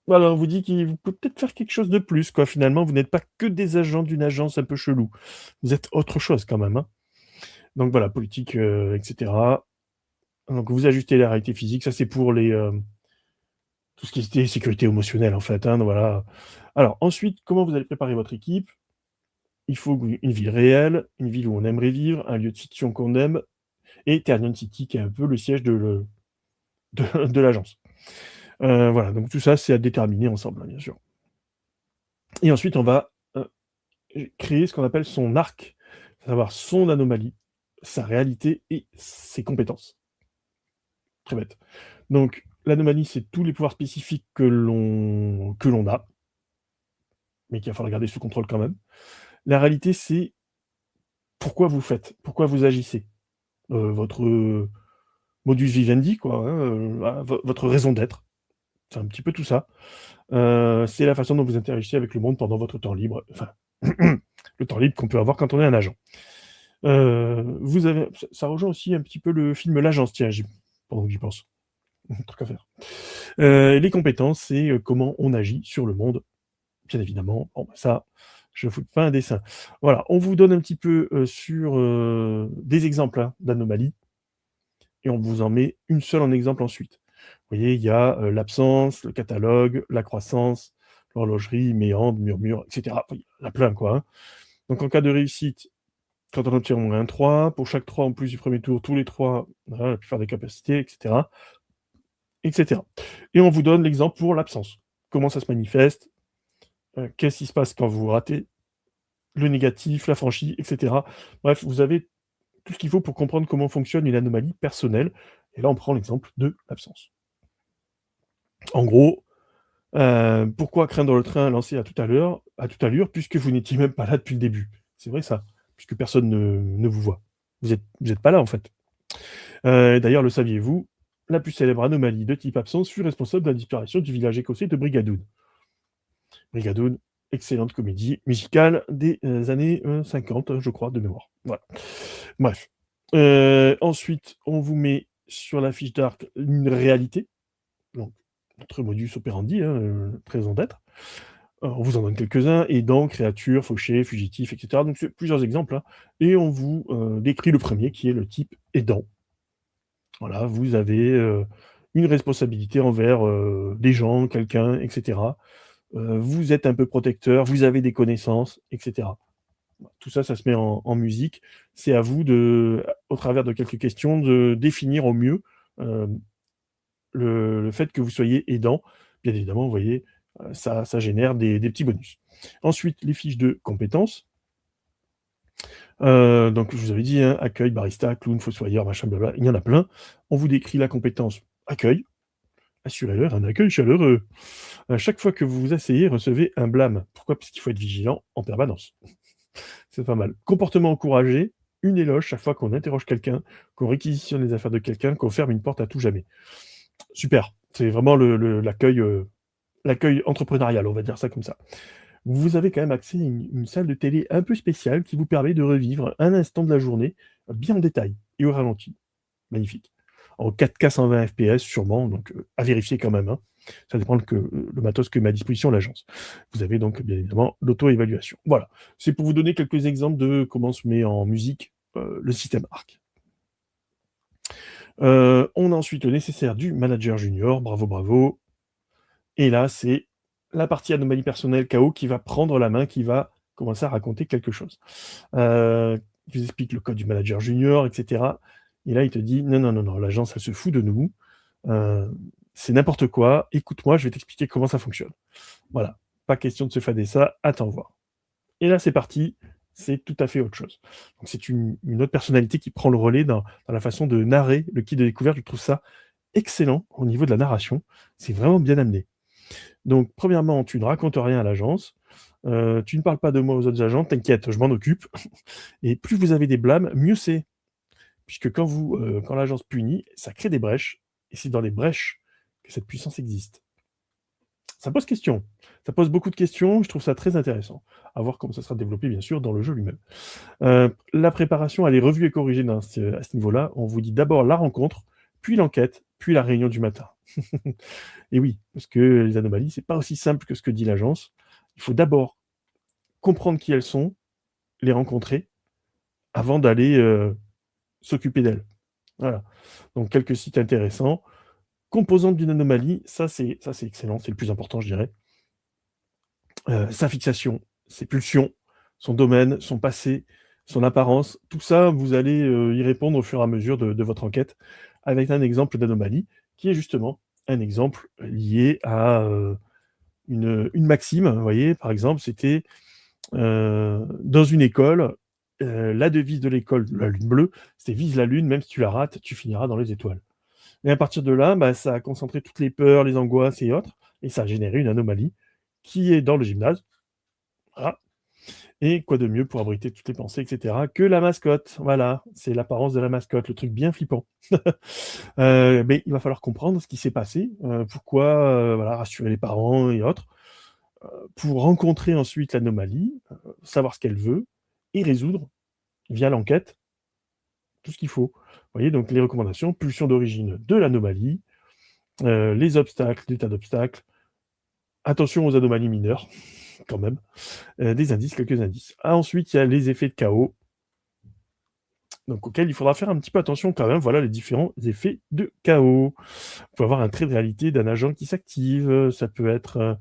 voilà, on vous dit qu'il vous peut peut-être faire quelque chose de plus, quoi. Finalement, vous n'êtes pas que des agents d'une agence un peu chelou. Vous êtes autre chose quand même, hein. Donc voilà, politique, etc. Donc vous ajustez la réalité physique, ça c'est pour tout ce qui était sécurité émotionnelle en fait, hein, donc voilà. Alors ensuite, comment vous allez préparer votre équipe? Il faut une ville réelle, une ville où on aimerait vivre, un lieu de fiction qu'on aime, et Ternion City qui est un peu le siège de l'agence. Voilà, donc tout ça, c'est à déterminer ensemble, hein, bien sûr. Et ensuite, on va créer ce qu'on appelle son arc, à savoir son anomalie, sa réalité et ses compétences. Très bête. Donc, l'anomalie, c'est tous les pouvoirs spécifiques que l'on a, mais qu'il va falloir garder sous contrôle quand même. La réalité, c'est pourquoi vous faites, pourquoi vous agissez. Votre modus vivendi, quoi, hein, votre raison d'être. C'est un petit peu tout ça. C'est la façon dont vous interagissez avec le monde pendant votre temps libre, enfin, le temps libre qu'on peut avoir quand on est un agent. Vous avez ça rejoint aussi un petit peu le film L'Agence, tiens, pendant que j'y pense. Truc à faire. Les compétences, c'est, comment on agit sur le monde, bien évidemment. Bon, bah, ça, je vous fais un dessin. Voilà, on vous donne un petit peu, sur, des exemples, hein, d'anomalies et on vous en met une seule en exemple ensuite. Vous voyez, il y a, l'absence, le catalogue, la croissance, l'horlogerie, méandre, murmure, et cetera. Enfin, il y en a plein, quoi, hein. Donc en cas de réussite, quand on obtient au moins un 3, pour chaque 3 en plus du premier tour, tous les 3, voilà, la plupart des capacités, et cetera, et cetera. Et on vous donne l'exemple pour l'absence. Comment ça se manifeste, qu'est-ce qui se passe quand vous ratez, le négatif, la franchie, et cetera. Bref, vous avez tout ce qu'il faut pour comprendre comment fonctionne une anomalie personnelle. Et là, on prend l'exemple de l'absence. En gros, pourquoi craindre le train lancé à toute allure, puisque vous n'étiez même pas là depuis le début? C'est vrai ça, puisque personne ne vous voit. Vous êtes pas là, en fait. D'ailleurs, le saviez-vous? La plus célèbre anomalie de type absence fut responsable de la disparition du village écossais de Brigadoon. Brigadoon, excellente comédie musicale des années 50, je crois, de mémoire. Voilà. Bref. Ensuite, on vous met sur la fiche d'arc une réalité, donc notre modus operandi, hein, raison d'être. On vous en donne quelques-uns, aidant, créature, fauché, fugitif, et cetera. Donc c'est plusieurs exemples, hein, et on vous décrit le premier qui est le type aidant. Voilà, vous avez, une responsabilité envers, des gens, quelqu'un, et cetera. Vous êtes un peu protecteur, vous avez des connaissances, et cetera. Tout ça, ça se met en musique. C'est à vous de, au travers de quelques questions, de définir au mieux, hem, le fait que vous soyez aidant. Bien évidemment, vous voyez, ça génère des petits bonus. Ensuite, les fiches de compétences. Donc je vous avais dit, hein, accueil, barista, clown, fossoyeur, machin, blabla, il y en a plein. On vous décrit la compétence accueil. Assurez-leur un accueil chaleureux. À chaque fois que vous vous asseyez, recevez un blâme. Pourquoi? Parce qu'il faut être vigilant en permanence. C'est pas mal. Comportement encouragé, une éloge chaque fois qu'on interroge quelqu'un, qu'on réquisitionne les affaires de quelqu'un, qu'on ferme une porte à tout jamais. Super. C'est vraiment l'accueil entrepreneurial, on va dire ça comme ça. Vous avez quand même accès à une salle de télé un peu spéciale qui vous permet de revivre un instant de la journée, bien en détail et au ralenti. Magnifique. En 4K 120 FPS sûrement, donc à vérifier quand même, hein. Ça dépend le matos que met à disposition l'agence. Vous avez donc bien évidemment l'auto-évaluation. Voilà, c'est pour vous donner quelques exemples de comment se met en musique, le système ARC. On a ensuite le nécessaire du manager junior, bravo, bravo. Et là, c'est la partie anomalie personnelle chaos qui va prendre la main, qui va commencer à raconter quelque chose. il vous explique le code du manager junior, etc. Et là, il te dit, non, non, non, non, l'agence, elle se fout de nous. C'est n'importe quoi. Écoute-moi, je vais t'expliquer comment ça fonctionne. Voilà. Pas question de se fader ça. Attends voir. Et là, c'est parti. C'est tout à fait autre chose. Donc, c'est une autre personnalité qui prend le relais dans la façon de narrer le kit de découverte. Je trouve ça excellent au niveau de la narration. C'est vraiment bien amené. Donc, premièrement, tu ne racontes rien à l'agence. Tu ne parles pas de moi aux autres agents. T'inquiète, je m'en occupe. Et plus vous avez des blâmes, mieux c'est. Puisque quand l'agence punit, ça crée des brèches. Et c'est dans les brèches que cette puissance existe. Ça pose question. Ça pose beaucoup de questions. Je trouve ça très intéressant. À voir comment ça sera développé, bien sûr, dans le jeu lui-même. La préparation, elle est revue et corrigée à ce niveau-là. On vous dit d'abord la rencontre, puis l'enquête, puis la réunion du matin. Et oui, parce que les anomalies, c'est pas aussi simple que ce que dit l'agence. Il faut d'abord comprendre qui elles sont, les rencontrer, avant d'aller s'occuper d'elles. Voilà. Donc quelques sites intéressants. Composante d'une anomalie, ça c'est excellent, c'est le plus important, je dirais. Sa fixation, ses pulsions, son domaine, son passé, son apparence, tout ça, vous allez y répondre au fur et à mesure de votre enquête avec un exemple d'anomalie qui est justement un exemple lié à une maxime. Vous voyez, par exemple, c'était dans une école, la devise de l'école, la lune bleue, c'était vise la lune, même si tu la rates, tu finiras dans les étoiles. Et à partir de là, bah, ça a concentré toutes les peurs, les angoisses et autres, et ça a généré une anomalie qui est dans le gymnase. Voilà. Et quoi de mieux pour abriter toutes les pensées, etc., que la mascotte. Voilà, c'est l'apparence de la mascotte, le truc bien flippant. Mais il va falloir comprendre ce qui s'est passé, pourquoi, voilà, rassurer les parents et autres, pour rencontrer ensuite l'anomalie, savoir ce qu'elle veut, et résoudre, via l'enquête, tout ce qu'il faut. Vous voyez, donc les recommandations, pulsion d'origine de l'anomalie, les obstacles, l'état d'obstacles, attention aux anomalies mineures, quand même, des indices, quelques indices. Ensuite, il y a les effets de chaos, donc auxquels il faudra faire un petit peu attention quand même. Voilà les différents effets de chaos. Vous pouvez avoir un trait de réalité d'un agent qui s'active, ça peut être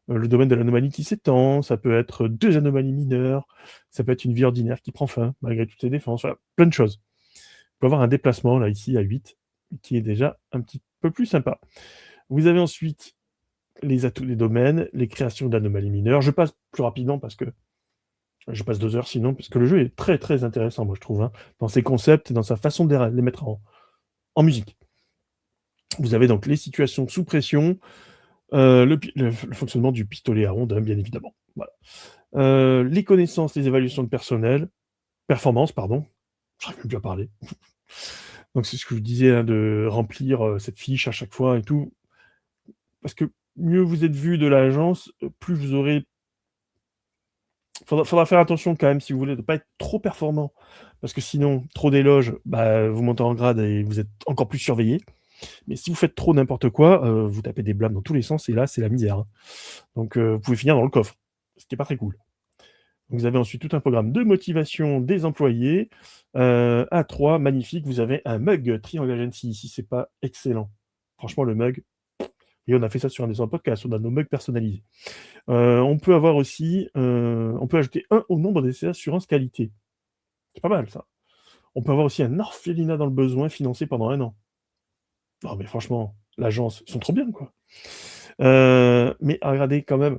le domaine de l'anomalie qui s'étend, ça peut être deux anomalies mineures, ça peut être une vie ordinaire qui prend fin, malgré toutes ses défenses, voilà, plein de choses. Vous pouvez avoir un déplacement, là, ici, à 8, qui est déjà un petit peu plus sympa. Vous avez ensuite les atouts des domaines, les créations d'anomalies mineures. Je passe plus rapidement parce que je passe 2 heures sinon, parce que le jeu est très très intéressant, moi je trouve, hein, dans ses concepts et dans sa façon de les mettre en musique. Vous avez donc les situations sous pression, le fonctionnement du pistolet à ronde, hein, bien évidemment. Voilà. Les connaissances, les évaluations de performance, pardon. J'arrive même plus à parler. Donc c'est ce que je vous disais, hein, de remplir cette fiche à chaque fois et tout. Parce que mieux vous êtes vu de l'agence, plus vous aurez. Faudra faire attention quand même si vous voulez de pas être trop performant, parce que sinon, trop d'éloges, bah, vous montez en grade et vous êtes encore plus surveillé. Mais si vous faites trop n'importe quoi, vous tapez des blâmes dans tous les sens et là, c'est la misère, hein. Donc vous pouvez finir dans le coffre, ce qui est pas très cool. Vous avez ensuite tout un programme de motivation des employés. À 3, magnifique, vous avez un mug Triangle Agency ici, c'est pas excellent. Franchement, le mug, et on a fait ça sur un des anciens podcasts, on a nos mugs personnalisés. On peut avoir aussi, on peut ajouter 1 au nombre des assurances qualité. C'est pas mal ça. On peut avoir aussi un orphelinat dans le besoin financé pendant 1 an. Non mais franchement, l'agence, ils sont trop bien quoi. Mais regardez quand même,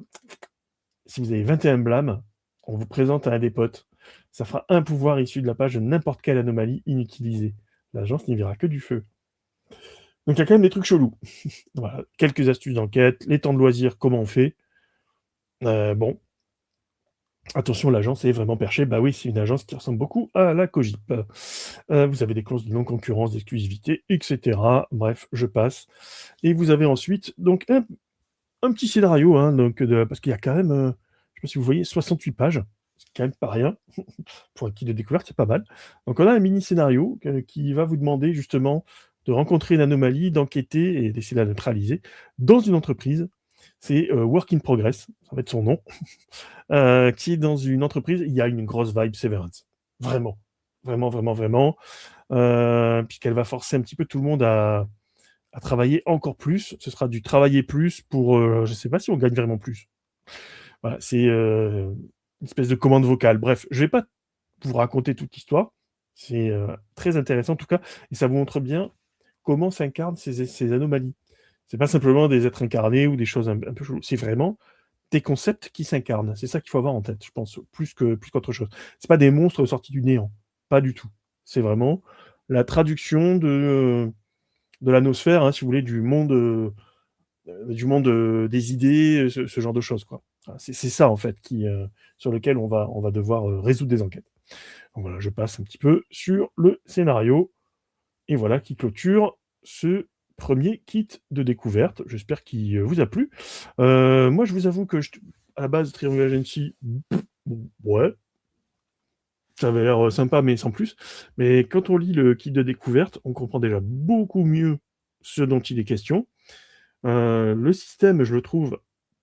si vous avez 21 blâmes, on vous présente à un des potes. Ça fera un pouvoir issu de la page de n'importe quelle anomalie inutilisée. L'agence n'y verra que du feu. Donc il y a quand même des trucs chelous. Voilà. Quelques astuces d'enquête, les temps de loisirs, comment on fait. Bon. Attention, l'agence est vraiment perchée. Bah oui, c'est une agence qui ressemble beaucoup à la Cogip. Vous avez des clauses de non-concurrence, d'exclusivité, etc. Bref, je passe. Et vous avez ensuite donc un petit scénario, hein, donc parce qu'il y a quand même, je sais pas si vous voyez, 68 pages. C'est quand même pas rien. Pour un kit de découverte, c'est pas mal. Donc on a un mini scénario qui va vous demander justement de rencontrer une anomalie, d'enquêter et d'essayer de la neutraliser dans une entreprise. C'est Work in Progress, ça va être son nom, qui est dans une entreprise, il y a une grosse vibe Severance. Vraiment, vraiment, vraiment, vraiment. Puisqu'elle va forcer un petit peu tout le monde à travailler encore plus. Ce sera du travailler plus pour, je sais pas si on gagne vraiment plus. Voilà, c'est une espèce de commande vocale. Bref, je vais pas vous raconter toute l'histoire. C'est, très intéressant en tout cas et ça vous montre bien comment s'incarnent ces anomalies. C'est pas simplement des êtres incarnés ou des choses un peu cheloues, c'est vraiment des concepts qui s'incarnent. C'est ça qu'il faut avoir en tête, je pense, plus qu'autre chose. C'est pas des monstres sortis du néant, pas du tout. C'est vraiment la traduction de la nosphère, hein, si vous voulez, du monde, des idées, ce genre de choses, quoi. Voilà, c'est ça, en fait, sur lequel on va devoir, résoudre des enquêtes. Donc voilà, je passe un petit peu sur le scénario et voilà qui clôture ce premier kit de découverte. J'espère qu'il, vous a plu. Moi, je vous avoue que à la base, Triangle Agency, bon, ouais, ça avait l'air, sympa, mais sans plus. Mais quand on lit le kit de découverte, on comprend déjà beaucoup mieux ce dont il est question. Le système, je le trouve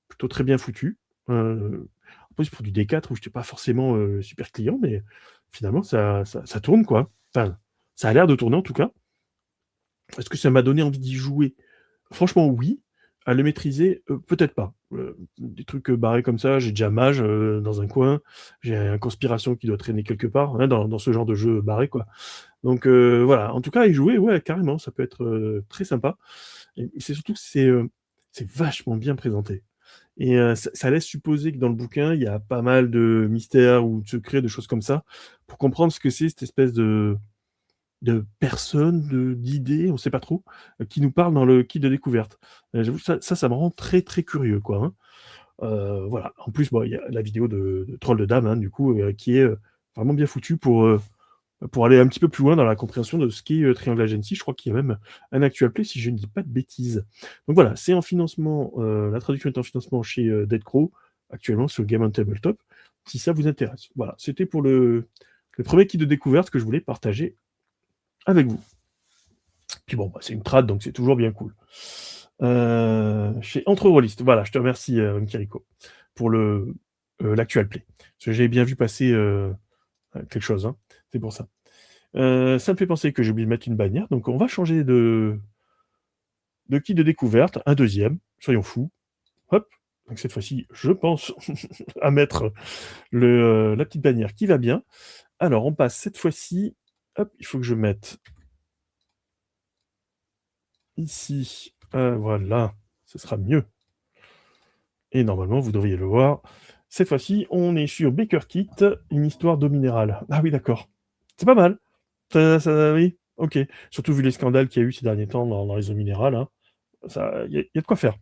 plutôt très bien foutu. En plus, pour du D4 où je n'étais pas forcément, super client, mais finalement ça tourne, quoi. Enfin, ça a l'air de tourner en tout cas. Est-ce que ça m'a donné envie d'y jouer? Franchement, oui. À le maîtriser, peut-être pas. Des trucs, barrés comme ça, j'ai déjà Mage, dans un coin, j'ai un Conspiration qui doit traîner quelque part, hein, dans ce genre de jeu barré, quoi. Donc voilà, en tout cas, y jouer, ouais, carrément, ça peut être, très sympa et c'est surtout que c'est vachement bien présenté et ça laisse supposer que dans le bouquin, il y a pas mal de mystères ou de secrets, de choses comme ça, pour comprendre ce que c'est cette espèce de personnes, d'idées, on sait pas trop, qui nous parlent dans le kit de découverte. J'avoue que ça me rend très, très curieux, quoi, hein. Voilà. En plus, bon, il y a la vidéo de Troll de Dame, hein, du coup, qui est, vraiment bien foutue pour aller un petit peu plus loin dans la compréhension de ce qu'est, Triangle Agency. Je crois qu'il y a même un actual play, si je ne dis pas de bêtises. Donc voilà, c'est en financement, la traduction est en financement chez, Dead Crow, actuellement sur Game on Tabletop, si ça vous intéresse. Voilà, c'était pour le premier kit de découverte que je voulais partager avec vous. Puis bon, bah, c'est une trad, donc c'est toujours bien cool. Chez Entre-Rollistes, voilà, je te remercie, Kiriko, pour l'actual play. Parce que j'avais bien vu passer, quelque chose, hein, c'est pour ça. Ça me fait penser que j'ai oublié de mettre une bannière, donc on va changer de kit de découverte, un deuxième, soyons fous. Hop, donc cette fois-ci, je pense à mettre la petite bannière qui va bien. Alors on passe cette fois-ci, hop, il faut que je mette ici, voilà, ce sera mieux. Et normalement, vous devriez le voir. Cette fois-ci, on est sur Baker Kit, une histoire d'eau minérale. Ah oui, d'accord. C'est pas mal. Oui, ok. Surtout vu les scandales qu'il y a eu ces derniers temps dans les eaux minérales, hein. Il y a de quoi faire.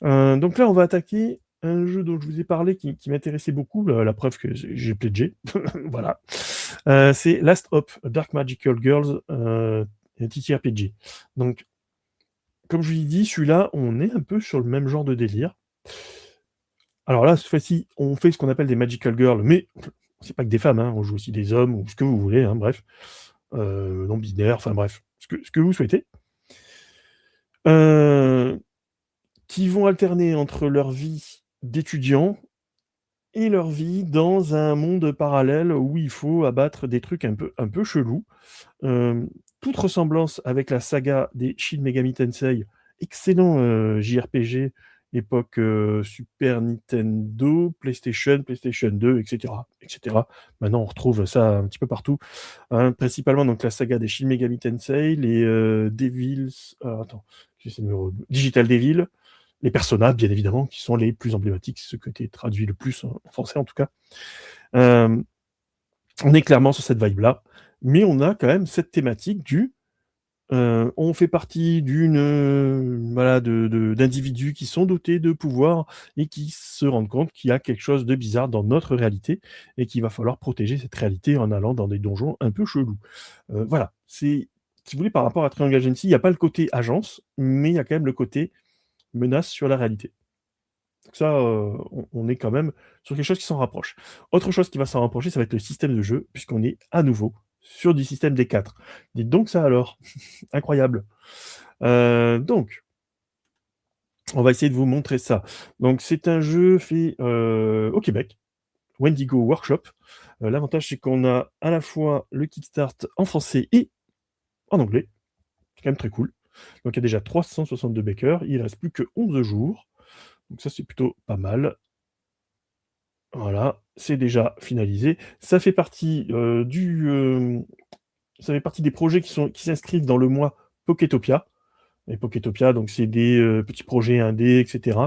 Donc là, on va attaquer un jeu dont je vous ai parlé qui m'intéressait beaucoup, la preuve que j'ai pledgé. Voilà. C'est Last Hope, Dark Magical Girls, TTRPG. Donc, comme je vous l'ai dit, celui-là, on est un peu sur le même genre de délire. Alors là, cette fois-ci, on fait ce qu'on appelle des Magical Girls, mais c'est pas que des femmes, hein, on joue aussi des hommes ou ce que vous voulez, hein, bref. Non binaire, enfin bref, ce que vous souhaitez. Qui vont alterner entre leur vie d'étudiant et leur vie dans un monde parallèle où il faut abattre des trucs un peu chelous. Toute ressemblance avec la saga des Shin Megami Tensei, excellent, JRPG époque, Super Nintendo, PlayStation 2 et cetera. Maintenant, on retrouve ça un petit peu partout, hein, principalement donc la saga des Shin Megami Tensei, les, Devils, attends, j'essaie de Digital Devil, les Persona, bien évidemment, qui sont les plus emblématiques, c'est ceux qui ont été traduits le plus en français en tout cas. Hem, on est clairement sur cette vibe-là, mais on a quand même cette thématique on fait partie voilà, d'individus qui sont dotés de pouvoirs et qui se rendent compte qu'il y a quelque chose de bizarre dans notre réalité et qu'il va falloir protéger cette réalité en allant dans des donjons un peu chelous. Voilà, si vous voulez, par rapport à Triangle Agency, il y a pas le côté agence, mais il y a quand même le côté menace sur la réalité. Donc ça, on est quand même sur quelque chose qui s'en rapproche. Autre chose qui va s'en rapprocher, ça va être le système de jeu, puisqu'on est à nouveau sur du système des 4. Dites donc ça alors, incroyable. Donc, on va essayer de vous montrer ça. Donc c'est un jeu fait, au Québec, Wendigo Workshop. L'avantage, c'est qu'on a à la fois le kickstart en français et en anglais. C'est quand même très cool. Donc il y a déjà 362 backers, il reste plus que 11 jours. Donc ça, c'est plutôt pas mal. Voilà, c'est déjà finalisé. Ça fait partie des projets qui s'inscrivent dans le mois Poketopia. Et Poketopia, donc c'est des petits projets indés, etc.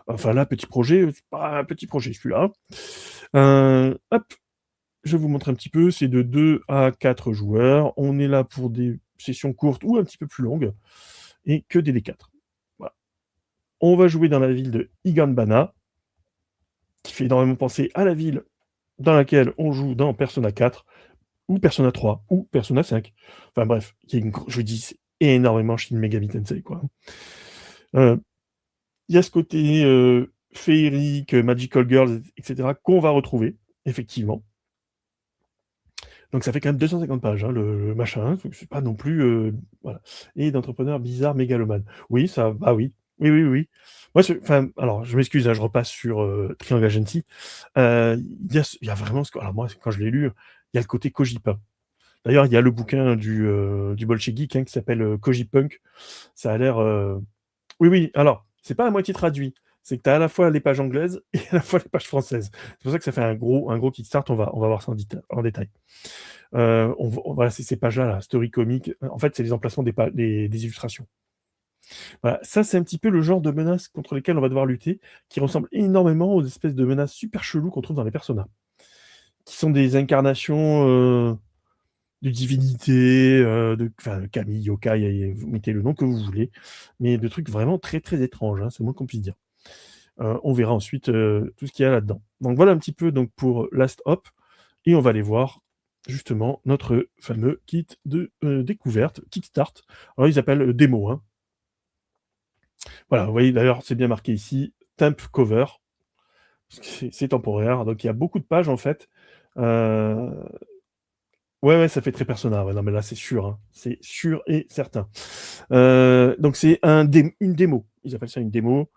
Enfin là, petit projet, c'est pas un petit projet celui-là. Hop, je vous montre un petit peu, c'est de 2 à 4 joueurs. On est là pour des sessions courtes ou un petit peu plus longues, et que des D4. Voilà. On va jouer dans la ville de Higanbana, qui fait énormément penser à la ville dans laquelle on joue dans Persona 4, ou Persona 3, ou Persona 5. Enfin bref, je vous dis, c'est énormément Shin Megami Tensei, quoi. Il y a ce côté féerique, Magical Girls, etc., qu'on va retrouver, effectivement. Donc ça fait quand même 250 pages, hein, le machin, c'est pas non plus... voilà. Et d'entrepreneurs bizarres mégalomane. Oui, ça... Ah oui. Oui, oui, oui. Moi, alors, je m'excuse, hein, je repasse sur Triangle Agency. Il y a vraiment... Alors moi, quand je l'ai lu, il y a le côté Kojipin. D'ailleurs, il y a le bouquin du Bolchegeek hein, qui s'appelle Kojipunk. Ça a l'air... Oui, oui, alors, c'est pas à moitié traduit. C'est que tu as à la fois les pages anglaises et à la fois les pages françaises. C'est pour ça que ça fait un gros kickstart. On va voir ça en détail. Voilà, c'est ces pages-là, là, story comique. En fait, c'est les emplacements des illustrations. Voilà, ça, c'est un petit peu le genre de menaces contre lesquelles on va devoir lutter, qui ressemble énormément aux espèces de menaces super cheloues qu'on trouve dans les personnages, qui sont des incarnations de divinités, enfin, kami, yokai, vous mettez le nom que vous voulez, mais de trucs vraiment très très étranges, hein, c'est le moins qu'on puisse dire. On verra ensuite tout ce qu'il y a là-dedans. Donc voilà un petit peu donc, pour Last Hop, et on va aller voir justement notre fameux kit de découverte, Kickstart. Alors ils appellent démo. Hein. Voilà, vous voyez d'ailleurs, c'est bien marqué ici, temp cover, parce que c'est temporaire, donc il y a beaucoup de pages en fait. Euh, Ouais, ça fait très Persona. Ouais, non, mais là, c'est sûr. Hein. C'est sûr et certain. Donc, c'est une démo. Ils appellent ça une démo,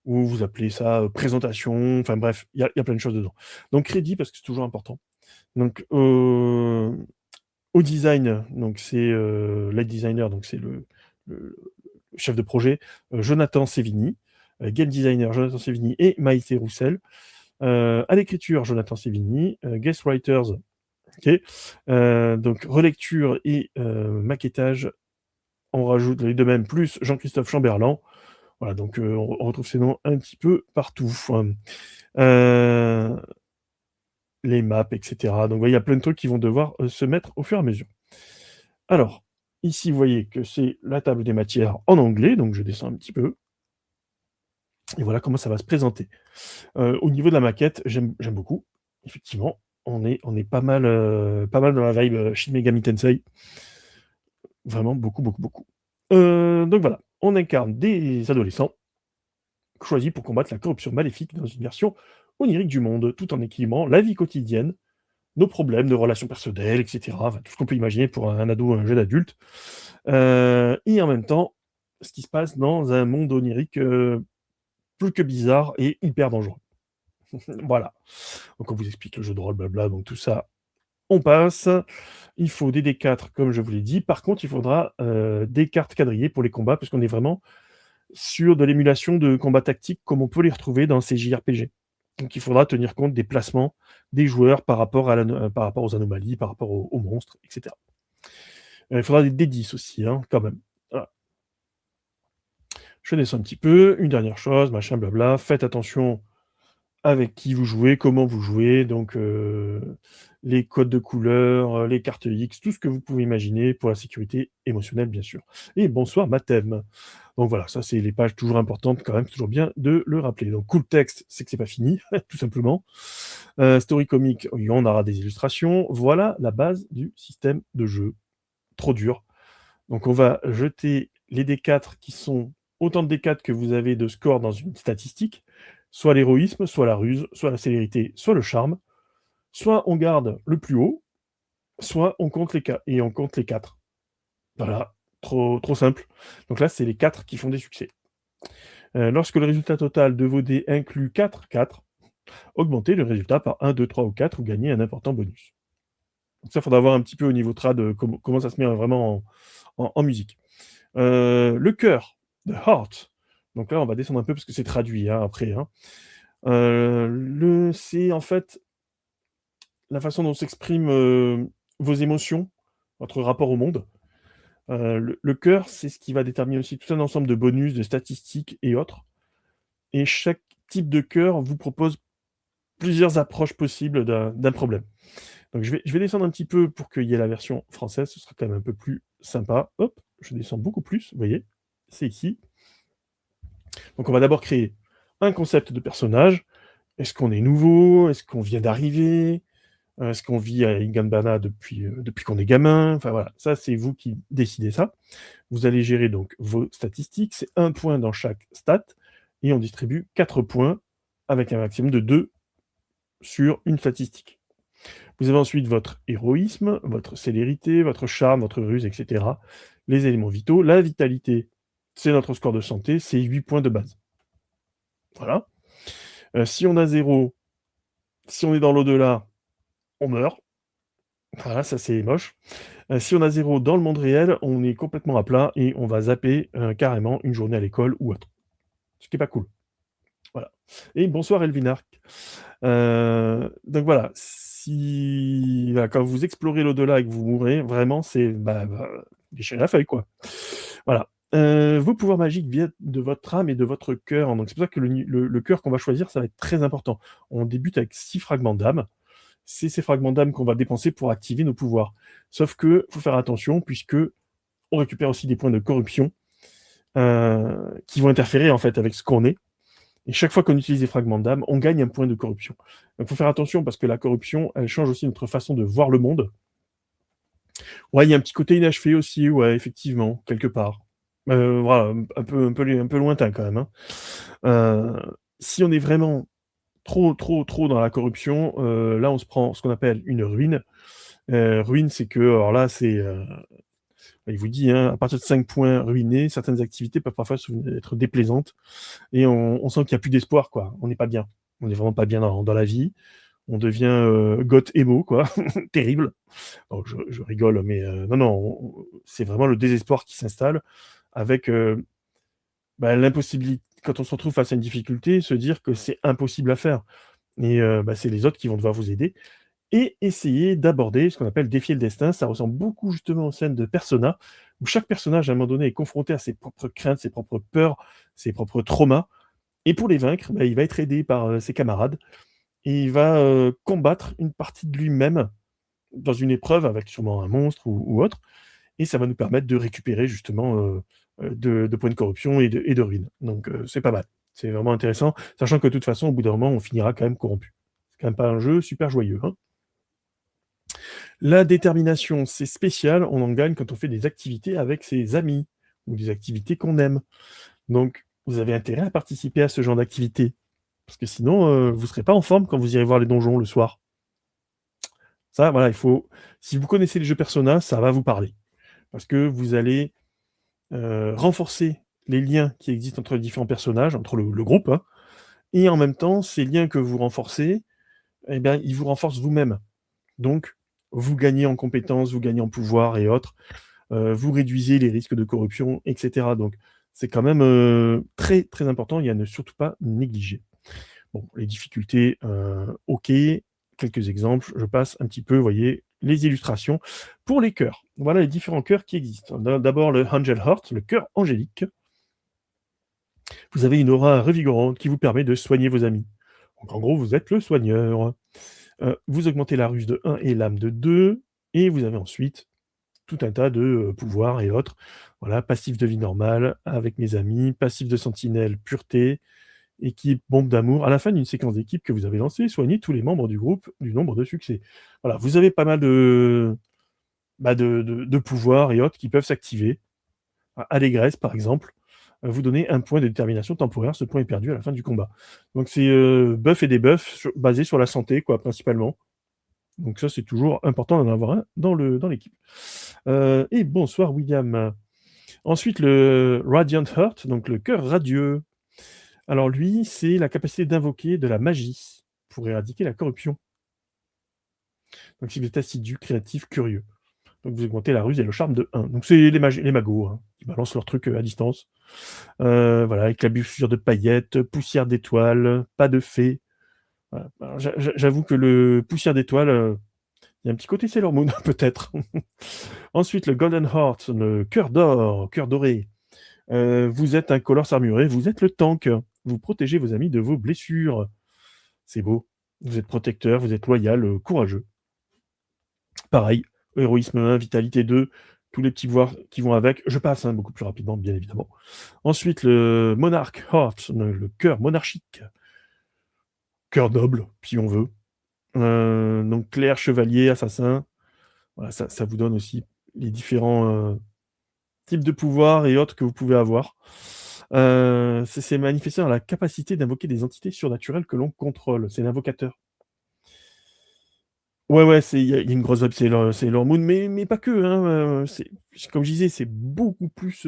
ou vous appelez ça présentation. Enfin, bref, il y a plein de choses dedans. Donc, crédit, parce que c'est toujours important. Donc, au design, donc c'est lead designer, donc c'est le chef de projet, Jonathan Sevigny. Game designer, Jonathan Sevigny et Maïté Roussel. À l'écriture, Jonathan Sevigny. Guest writers, ok. Donc relecture et maquettage, on rajoute les deux mêmes, plus Jean-Christophe Chamberlain. Voilà, donc on retrouve ces noms un petit peu partout. Euh, les maps, etc. Donc, vous voyez, il y a plein de trucs qui vont devoir se mettre au fur et à mesure. Alors, ici, vous voyez que c'est la table des matières en anglais, donc je descends un petit peu. Et voilà comment ça va se présenter. Au niveau de la maquette, j'aime beaucoup. Effectivement, on est pas mal dans la vibe Shin Megami Tensei. Vraiment beaucoup. Donc voilà, on incarne des adolescents choisis pour combattre la corruption maléfique dans une version onirique du monde, tout en équilibrant la vie quotidienne, nos problèmes, nos relations personnelles, etc. Enfin, tout ce qu'on peut imaginer pour un ado, un jeune adulte. Et en même temps, ce qui se passe dans un monde onirique plus que bizarre et hyper dangereux. Voilà. Donc on vous explique le jeu de rôle, blabla, donc tout ça, on passe. Il faut des D4, comme je vous l'ai dit. Par contre, il faudra des cartes quadrillées pour les combats, parce qu'on est vraiment sur de l'émulation de combats tactiques comme on peut les retrouver dans ces JRPG. Donc il faudra tenir compte des placements des joueurs par rapport aux anomalies, par rapport aux monstres, etc. Il faudra des D10 aussi, hein, quand même. Voilà. Je descends un petit peu. Une dernière chose, machin, blabla. Faites attention avec qui vous jouez, comment vous jouez, donc les codes de couleurs, les cartes X, tout ce que vous pouvez imaginer pour la sécurité émotionnelle, bien sûr. Et bonsoir, Mathem. Donc voilà, ça c'est les pages toujours importantes quand même, toujours bien de le rappeler. Donc cool texte, c'est que c'est pas fini, tout simplement. Story comique, oui, on aura des illustrations. Voilà la base du système de jeu. Trop dur. Donc on va jeter les D4 qui sont autant de D4 que vous avez de score dans une statistique, soit l'héroïsme, soit la ruse, soit la célérité, soit le charme. Soit on garde le plus haut, soit on compte les 4 et on compte les 4. Voilà, trop simple. Donc là, c'est les 4 qui font des succès. Lorsque le résultat total de vos dés inclut 4, augmentez le résultat par 1, 2, 3 ou 4 ou gagnez un important bonus. Donc ça, il faudra voir un petit peu au niveau trad comment ça se met vraiment en musique. Le cœur, the heart. Donc là, on va descendre un peu parce que c'est traduit hein, après. Hein. C'est en fait la façon dont s'expriment, vos émotions, votre rapport au monde. Le cœur, c'est ce qui va déterminer aussi tout un ensemble de bonus, de statistiques et autres, et chaque type de cœur vous propose plusieurs approches possibles d'un problème. Donc je vais descendre un petit peu pour qu'il y ait la version française, ce sera quand même un peu plus sympa. Hop, je descends beaucoup plus, vous voyez? C'est ici. Donc on va d'abord créer un concept de personnage. Est-ce qu'on est nouveau? Est-ce qu'on vient d'arriver? Est-ce qu'on vit à Ingambana depuis qu'on est gamin? Enfin voilà, ça c'est vous qui décidez ça. Vous allez gérer donc vos statistiques, c'est 1 point dans chaque stat et on distribue 4 points avec un maximum de 2 sur une statistique. Vous avez ensuite votre héroïsme, votre célérité, votre charme, votre ruse, et cetera. Les éléments vitaux. La vitalité, c'est notre score de santé, c'est 8 points de base. Voilà. Si on a 0, si on est dans l'au-delà, on meurt. Voilà, ça c'est moche. Si on a 0 dans le monde réel, on est complètement à plat et on va zapper, carrément une journée à l'école ou autre. Ce qui est pas cool. Voilà. Et bonsoir Elvinark. Donc voilà, si voilà, quand vous explorez l'au-delà et que vous mourrez, vraiment, c'est déchirer la feuille, quoi. Voilà. Vos pouvoirs magiques viennent de votre âme et de votre cœur. Donc c'est pour ça que le cœur qu'on va choisir, ça va être très important. On débute avec 6 fragments d'âme. C'est ces fragments d'âme qu'on va dépenser pour activer nos pouvoirs. Sauf que faut faire attention puisque on récupère aussi des points de corruption qui vont interférer en fait avec ce qu'on est. Et chaque fois qu'on utilise des fragments d'âme, on gagne un point de corruption. Donc il faut faire attention parce que la corruption, elle change aussi notre façon de voir le monde. Ouais, il y a un petit côté inachevé aussi, ouais, effectivement, quelque part. Voilà, un peu lointain quand même, hein. Si on est vraiment trop dans la corruption, là on se prend ce qu'on appelle une ruine. Ruine, c'est que alors là, il vous dit, hein, à partir de 5 points ruinés, certaines activités peuvent parfois être déplaisantes et on sent qu'il y a plus d'espoir, quoi. On n'est pas bien. On n'est vraiment pas bien dans la vie. On devient, goth emo, quoi, terrible. Oh, je rigole, mais non, c'est vraiment le désespoir qui s'installe avec, l'impossibilité quand on se retrouve face à une difficulté, se dire que c'est impossible à faire et c'est les autres qui vont devoir vous aider et essayer d'aborder ce qu'on appelle défier le destin. Ça ressemble beaucoup justement aux scènes de Persona, où chaque personnage, à un moment donné, est confronté à ses propres craintes, ses propres peurs, ses propres traumas et pour les vaincre, il va être aidé par, ses camarades et il va, combattre une partie de lui-même dans une épreuve avec sûrement un monstre ou autre et ça va nous permettre de récupérer justement, de points de corruption et de ruines. Donc c'est pas mal. C'est vraiment intéressant, sachant que de toute façon, au bout d'un moment, on finira quand même corrompu. C'est quand même pas un jeu super joyeux, hein. La détermination, c'est spécial, on en gagne quand on fait des activités avec ses amis ou des activités qu'on aime. Donc vous avez intérêt à participer à ce genre d'activité parce que sinon, vous serez pas en forme quand vous irez voir les donjons le soir. Ça, voilà, il faut si vous connaissez les jeux Persona, ça va vous parler parce que vous allez, renforcer les liens qui existent entre les différents personnages, entre le groupe, hein, et en même temps, ces liens que vous renforcez, ils vous renforcent vous-même. Donc, vous gagnez en compétences, vous gagnez en pouvoir et autres, vous réduisez les risques de corruption, et cetera. Donc, c'est quand même très, très important et à ne surtout pas négliger. Bon, les difficultés, OK. Quelques exemples, je passe un petit peu, vous voyez, les illustrations. Pour les cœurs, voilà les différents cœurs qui existent. D'abord le Angel Heart, le cœur angélique. Vous avez une aura revigorante qui vous permet de soigner vos amis. Donc en gros, vous êtes le soigneur. Vous augmentez la ruse de 1 et l'âme de 2 et vous avez ensuite tout un tas de, pouvoirs et autres. Voilà, passif de vie normale avec mes amis, passif de sentinelle, pureté, équipe bombe d'amour. À la fin d'une séquence d'équipe que vous avez lancée, soignez tous les membres du groupe du nombre de succès. Voilà, vous avez pas mal de pouvoirs et autres qui peuvent s'activer. Allégresse, par exemple, vous donnez un point de détermination temporaire. Ce point est perdu à la fin du combat. Donc c'est, buff et debuff basés sur la santé, quoi, principalement. Donc ça, c'est toujours important d'en avoir un dans l'équipe. Et bonsoir William. Ensuite, le Radiant Heart, donc le cœur radieux. Alors lui, c'est la capacité d'invoquer de la magie pour éradiquer la corruption. Donc si vous êtes assidu, créatif, curieux. Donc vous augmentez la ruse et le charme de 1. Donc c'est les magos hein, qui balancent leur truc à distance. Voilà, éclaboussure de paillettes, poussière d'étoiles, pas de fées. Voilà. Alors, j'avoue que le poussière d'étoiles, il y a un petit côté Sailor Moon peut-être. Ensuite, le Golden Heart, le cœur d'or, cœur doré. Vous êtes un Colors armuré, vous êtes le tank. Vous protégez vos amis de vos blessures. C'est beau. Vous êtes protecteur, vous êtes loyal, courageux. Pareil, héroïsme 1, vitalité 2, tous les petits pouvoirs qui vont avec. Je passe beaucoup plus rapidement, bien évidemment. Ensuite, le Monarch Heart, le cœur monarchique. Cœur noble, si on veut. Donc clerc, chevalier, assassin. Voilà, ça vous donne aussi les différents types de pouvoirs et autres que vous pouvez avoir. C'est manifesté dans la capacité d'invoquer des entités surnaturelles que l'on contrôle. C'est l'invocateur. Ouais, il y a une grosse vibe, c'est Sailor Moon, mais pas que, hein, comme je disais, c'est beaucoup plus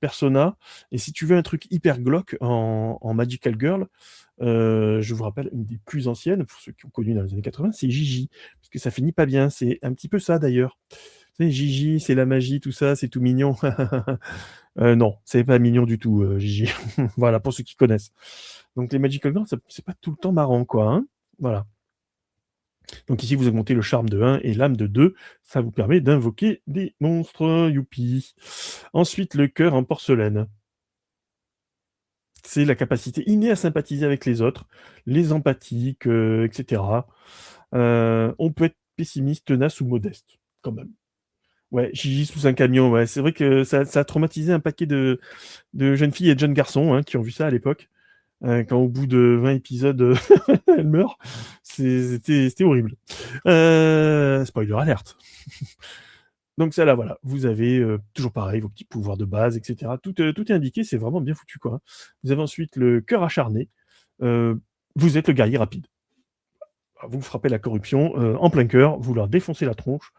Persona. Et si tu veux un truc hyper glauque en Magical Girl, je vous rappelle une des plus anciennes, pour ceux qui ont connu dans les années 80, c'est Gigi. Parce que ça finit pas bien. C'est un petit peu ça d'ailleurs. Tu sais, Gigi, c'est la magie, tout ça, c'est tout mignon. Non, c'est pas mignon du tout, Gigi. Voilà, pour ceux qui connaissent. Donc les Magical Girls, c'est pas tout le temps marrant, quoi. Hein, voilà. Donc ici, vous augmentez le charme de 1 et l'âme de 2. Ça vous permet d'invoquer des monstres. Youpi. Ensuite, le cœur en porcelaine. C'est la capacité innée à sympathiser avec les autres, les empathiques, etc. On peut être pessimiste, tenace ou modeste, quand même. Ouais, Gigi sous un camion, ouais. C'est vrai que ça a traumatisé un paquet de jeunes filles et de jeunes garçons hein, qui ont vu ça à l'époque. Quand au bout de 20 épisodes, elle meurt. C'était horrible. Spoiler alerte. Donc ça là, voilà, vous avez toujours pareil, vos petits pouvoirs de base, etc. Tout est indiqué, c'est vraiment bien foutu, quoi. Vous avez ensuite le cœur acharné. Vous êtes le guerrier rapide. Vous frappez la corruption en plein cœur, vous leur défoncez la tronche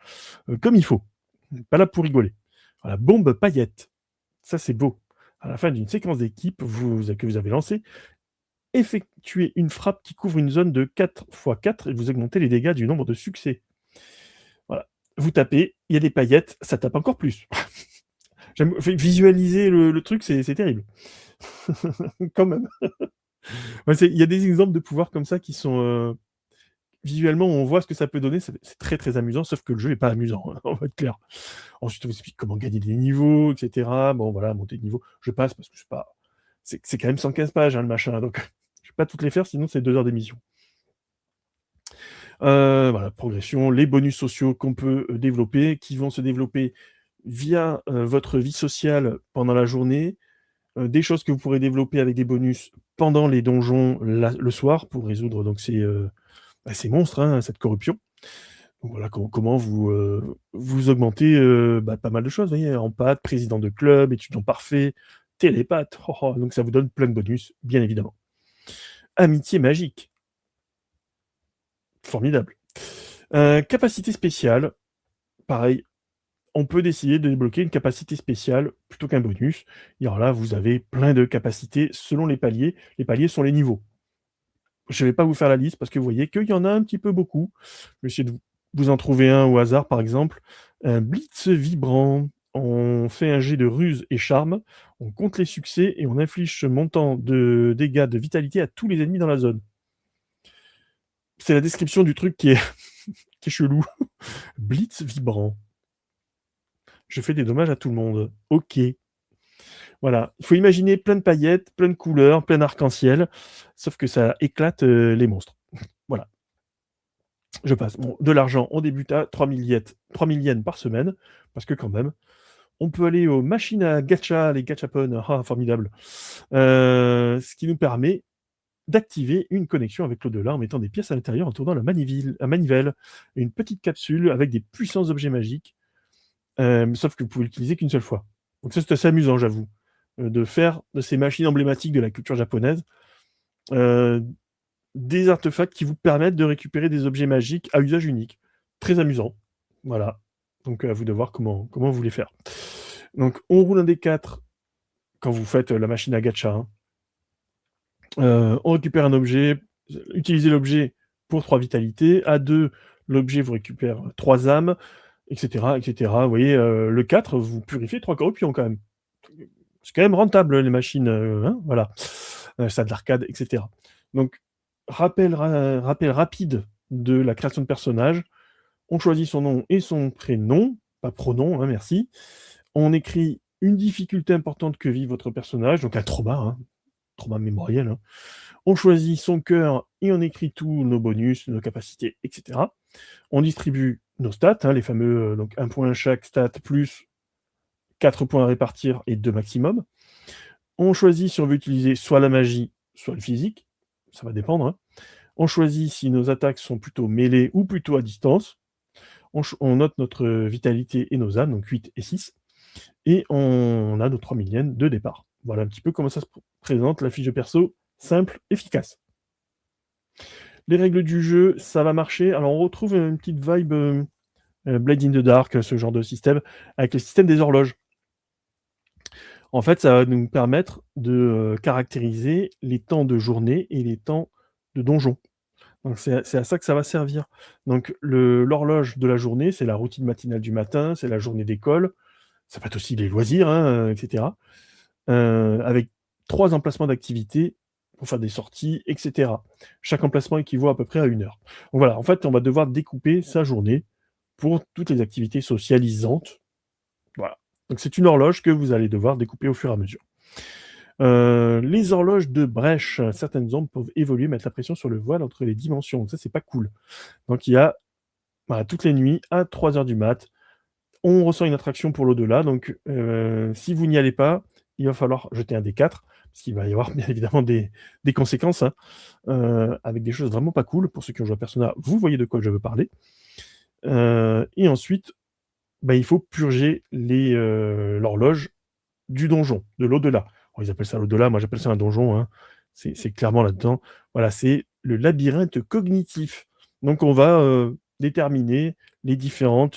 comme il faut. Pas là pour rigoler. Voilà, bombe paillette. Ça, c'est beau. À la fin d'une séquence d'équipe que vous avez lancée, effectuez une frappe qui couvre une zone de 4 x 4 et vous augmentez les dégâts du nombre de succès. Voilà. Vous tapez, il y a des paillettes, ça tape encore plus. Visualiser le truc, c'est terrible. Quand même. Ouais, il y a des exemples de pouvoirs comme ça qui sont... visuellement, on voit ce que ça peut donner, c'est très très amusant, sauf que le jeu n'est pas amusant, hein, on va être clair. Ensuite, on vous explique comment gagner des niveaux, etc. Bon, voilà, monter de niveau. Je passe parce que c'est pas... C'est quand même 115 pages, hein, le machin, donc je vais pas toutes les faire, sinon c'est 2 heures d'émission. Voilà, progression, les bonus sociaux qu'on peut développer, qui vont se développer via votre vie sociale pendant la journée, des choses que vous pourrez développer avec des bonus pendant les donjons le soir pour résoudre donc ces monstres, hein, cette corruption. Donc voilà comment vous augmentez pas mal de choses, vous voyez, empathe, président de club, étudiant parfait, télépathe, donc ça vous donne plein de bonus, bien évidemment. Amitié magique. Formidable. Capacité spéciale, pareil, on peut décider de débloquer une capacité spéciale plutôt qu'un bonus. Et alors là, vous avez plein de capacités selon les paliers. Les paliers sont les niveaux. Je ne vais pas vous faire la liste parce que vous voyez qu'il y en a un petit peu beaucoup. Je vais essayer de vous en trouver un au hasard, par exemple. Un blitz vibrant. On fait un jet de ruse et charme. On compte les succès et on inflige ce montant de dégâts de vitalité à tous les ennemis dans la zone. C'est la description du truc qui est, qui est chelou. Blitz vibrant. Je fais des dommages à tout le monde. Ok. Voilà. Il faut imaginer plein de paillettes, plein de couleurs, plein d'arc-en-ciel, sauf que ça éclate les monstres. Voilà. Je passe. Bon, de l'argent, on débute à 3000 yens par semaine, parce que quand même, on peut aller aux machines à gacha, les gachapon, formidable. Ce qui nous permet d'activer une connexion avec l'au-delà en mettant des pièces à l'intérieur en tournant la manivelle, une petite capsule avec des puissants objets magiques, sauf que vous pouvez l'utiliser qu'une seule fois. Donc ça, c'est assez amusant, j'avoue, de faire de ces machines emblématiques de la culture japonaise des artefacts qui vous permettent de récupérer des objets magiques à usage unique. Très amusant. Voilà. Donc à vous de voir comment vous voulez faire. Donc on roule un des 4 quand vous faites la machine à gacha. Hein. On récupère un objet. Utilisez l'objet pour 3 vitalités. À 2, l'objet vous récupère 3 âmes. et cetera, et cetera. Vous voyez, le 4, vous purifiez 3 corruptions quand même. C'est quand même rentable les machines, hein, voilà. Salle d'arcade, et cetera. Donc rappel rapide de la création de personnage. On choisit son nom et son prénom, pas pronom, hein, merci. On écrit une difficulté importante que vit votre personnage, donc un trauma, hein, trauma mémoriel, hein. On choisit son cœur et on écrit tous nos bonus, nos capacités, et cetera. On distribue nos stats, hein, les fameux, donc 1 point chaque stat plus 4 points à répartir et 2 maximum. On choisit si on veut utiliser soit la magie, soit le physique, ça va dépendre, hein. On choisit si nos attaques sont plutôt mêlées ou plutôt à distance. On note notre vitalité et nos ânes, donc 8 et 6, et on a nos 3000 yens de départ. Voilà un petit peu comment ça se présente, la fiche de perso, simple, efficace. Les règles du jeu, ça va marcher. Alors on retrouve une petite vibe Blade in the Dark, ce genre de système, avec le système des horloges. En fait, ça va nous permettre de caractériser les temps de journée et les temps de donjon. Donc c'est à ça que ça va servir. Donc l'horloge de la journée, c'est la routine matinale du matin, c'est la journée d'école, ça peut être aussi les loisirs, hein, et cetera. Avec 3 emplacements d'activités pour faire des sorties, et cetera. Chaque emplacement équivaut à peu près à 1 heure. Donc voilà, en fait, on va devoir découper sa journée pour toutes les activités socialisantes. Voilà. Donc c'est une horloge que vous allez devoir découper au fur et à mesure. Les horloges de brèche, certaines ombres peuvent évoluer, mettre la pression sur le voile entre les dimensions. Donc ça, c'est pas cool. Donc il y a, voilà, toutes les nuits à 3 heures du mat, on ressent une attraction pour l'au-delà. Donc si vous n'y allez pas, il va falloir jeter un D4, parce qu'il va y avoir bien évidemment des conséquences, hein, avec des choses vraiment pas cool. Pour ceux qui ont joué à Persona, vous voyez de quoi je veux parler. Et ensuite, bah, il faut purger l'horloge du donjon, de l'au-delà. Alors, ils appellent ça l'au-delà, moi j'appelle ça un donjon, hein. C'est clairement là-dedans. Voilà, c'est le labyrinthe cognitif. Donc on va déterminer les différents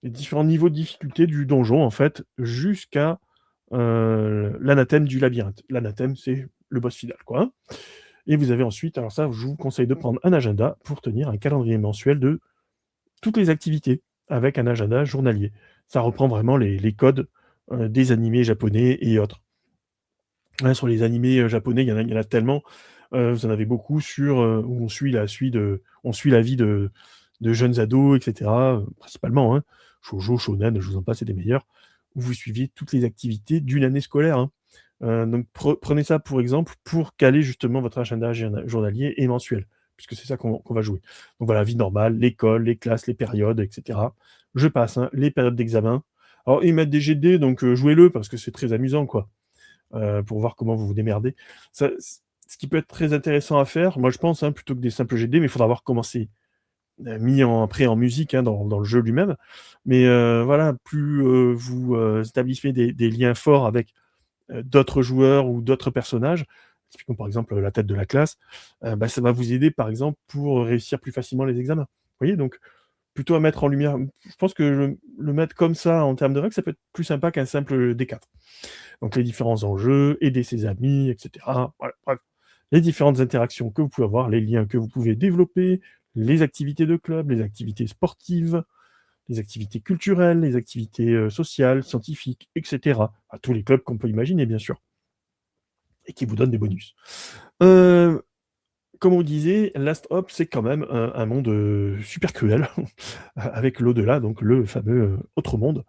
niveaux de difficulté du donjon, en fait, jusqu'à l'anathème du labyrinthe. L'anathème, c'est le boss final, quoi, hein. Et vous avez ensuite, alors ça, je vous conseille de prendre un agenda pour tenir un calendrier mensuel de toutes les activités, avec un agenda journalier. Ça reprend vraiment les codes des animés japonais et autres. Ouais, sur les animés japonais, il y en a tellement. Vous en avez beaucoup où on suit la vie de jeunes ados, et cetera, principalement, hein. Shoujo, shonen, je vous en passe, c'est des meilleurs, où vous suiviez toutes les activités d'une année scolaire, hein. Donc prenez ça pour exemple pour caler justement votre agenda journalier et mensuel, puisque c'est ça qu'on va jouer. Donc voilà, vie normale, l'école, les classes, les périodes, et cetera. Je passe, hein, les périodes d'examen. Alors ils mettent des GD, donc jouez-le parce que c'est très amusant, quoi, pour voir comment vous vous démerdez. Ça, ce qui peut être très intéressant à faire, moi je pense, hein, plutôt que des simples GD, mais il faudra voir comment c'est mis après en musique, hein, dans le jeu lui-même. Mais voilà, plus vous établissez des liens forts avec d'autres joueurs ou d'autres personnages, typiquement par exemple la tête de la classe, bah, ça va vous aider par exemple pour réussir plus facilement les examens. Vous voyez? Donc plutôt à mettre en lumière, je pense que le mettre comme ça en termes de règles, ça peut être plus sympa qu'un simple D4. Donc les différents enjeux, aider ses amis, et cetera. Voilà, bref. Les différentes interactions que vous pouvez avoir, les liens que vous pouvez développer, les activités de club, les activités sportives, les activités culturelles, les activités sociales, scientifiques, et cetera. À tous les clubs qu'on peut imaginer, bien sûr, et qui vous donnent des bonus. Comme on disait, Last Hop, c'est quand même un monde super cruel, avec l'au-delà, donc le fameux autre monde,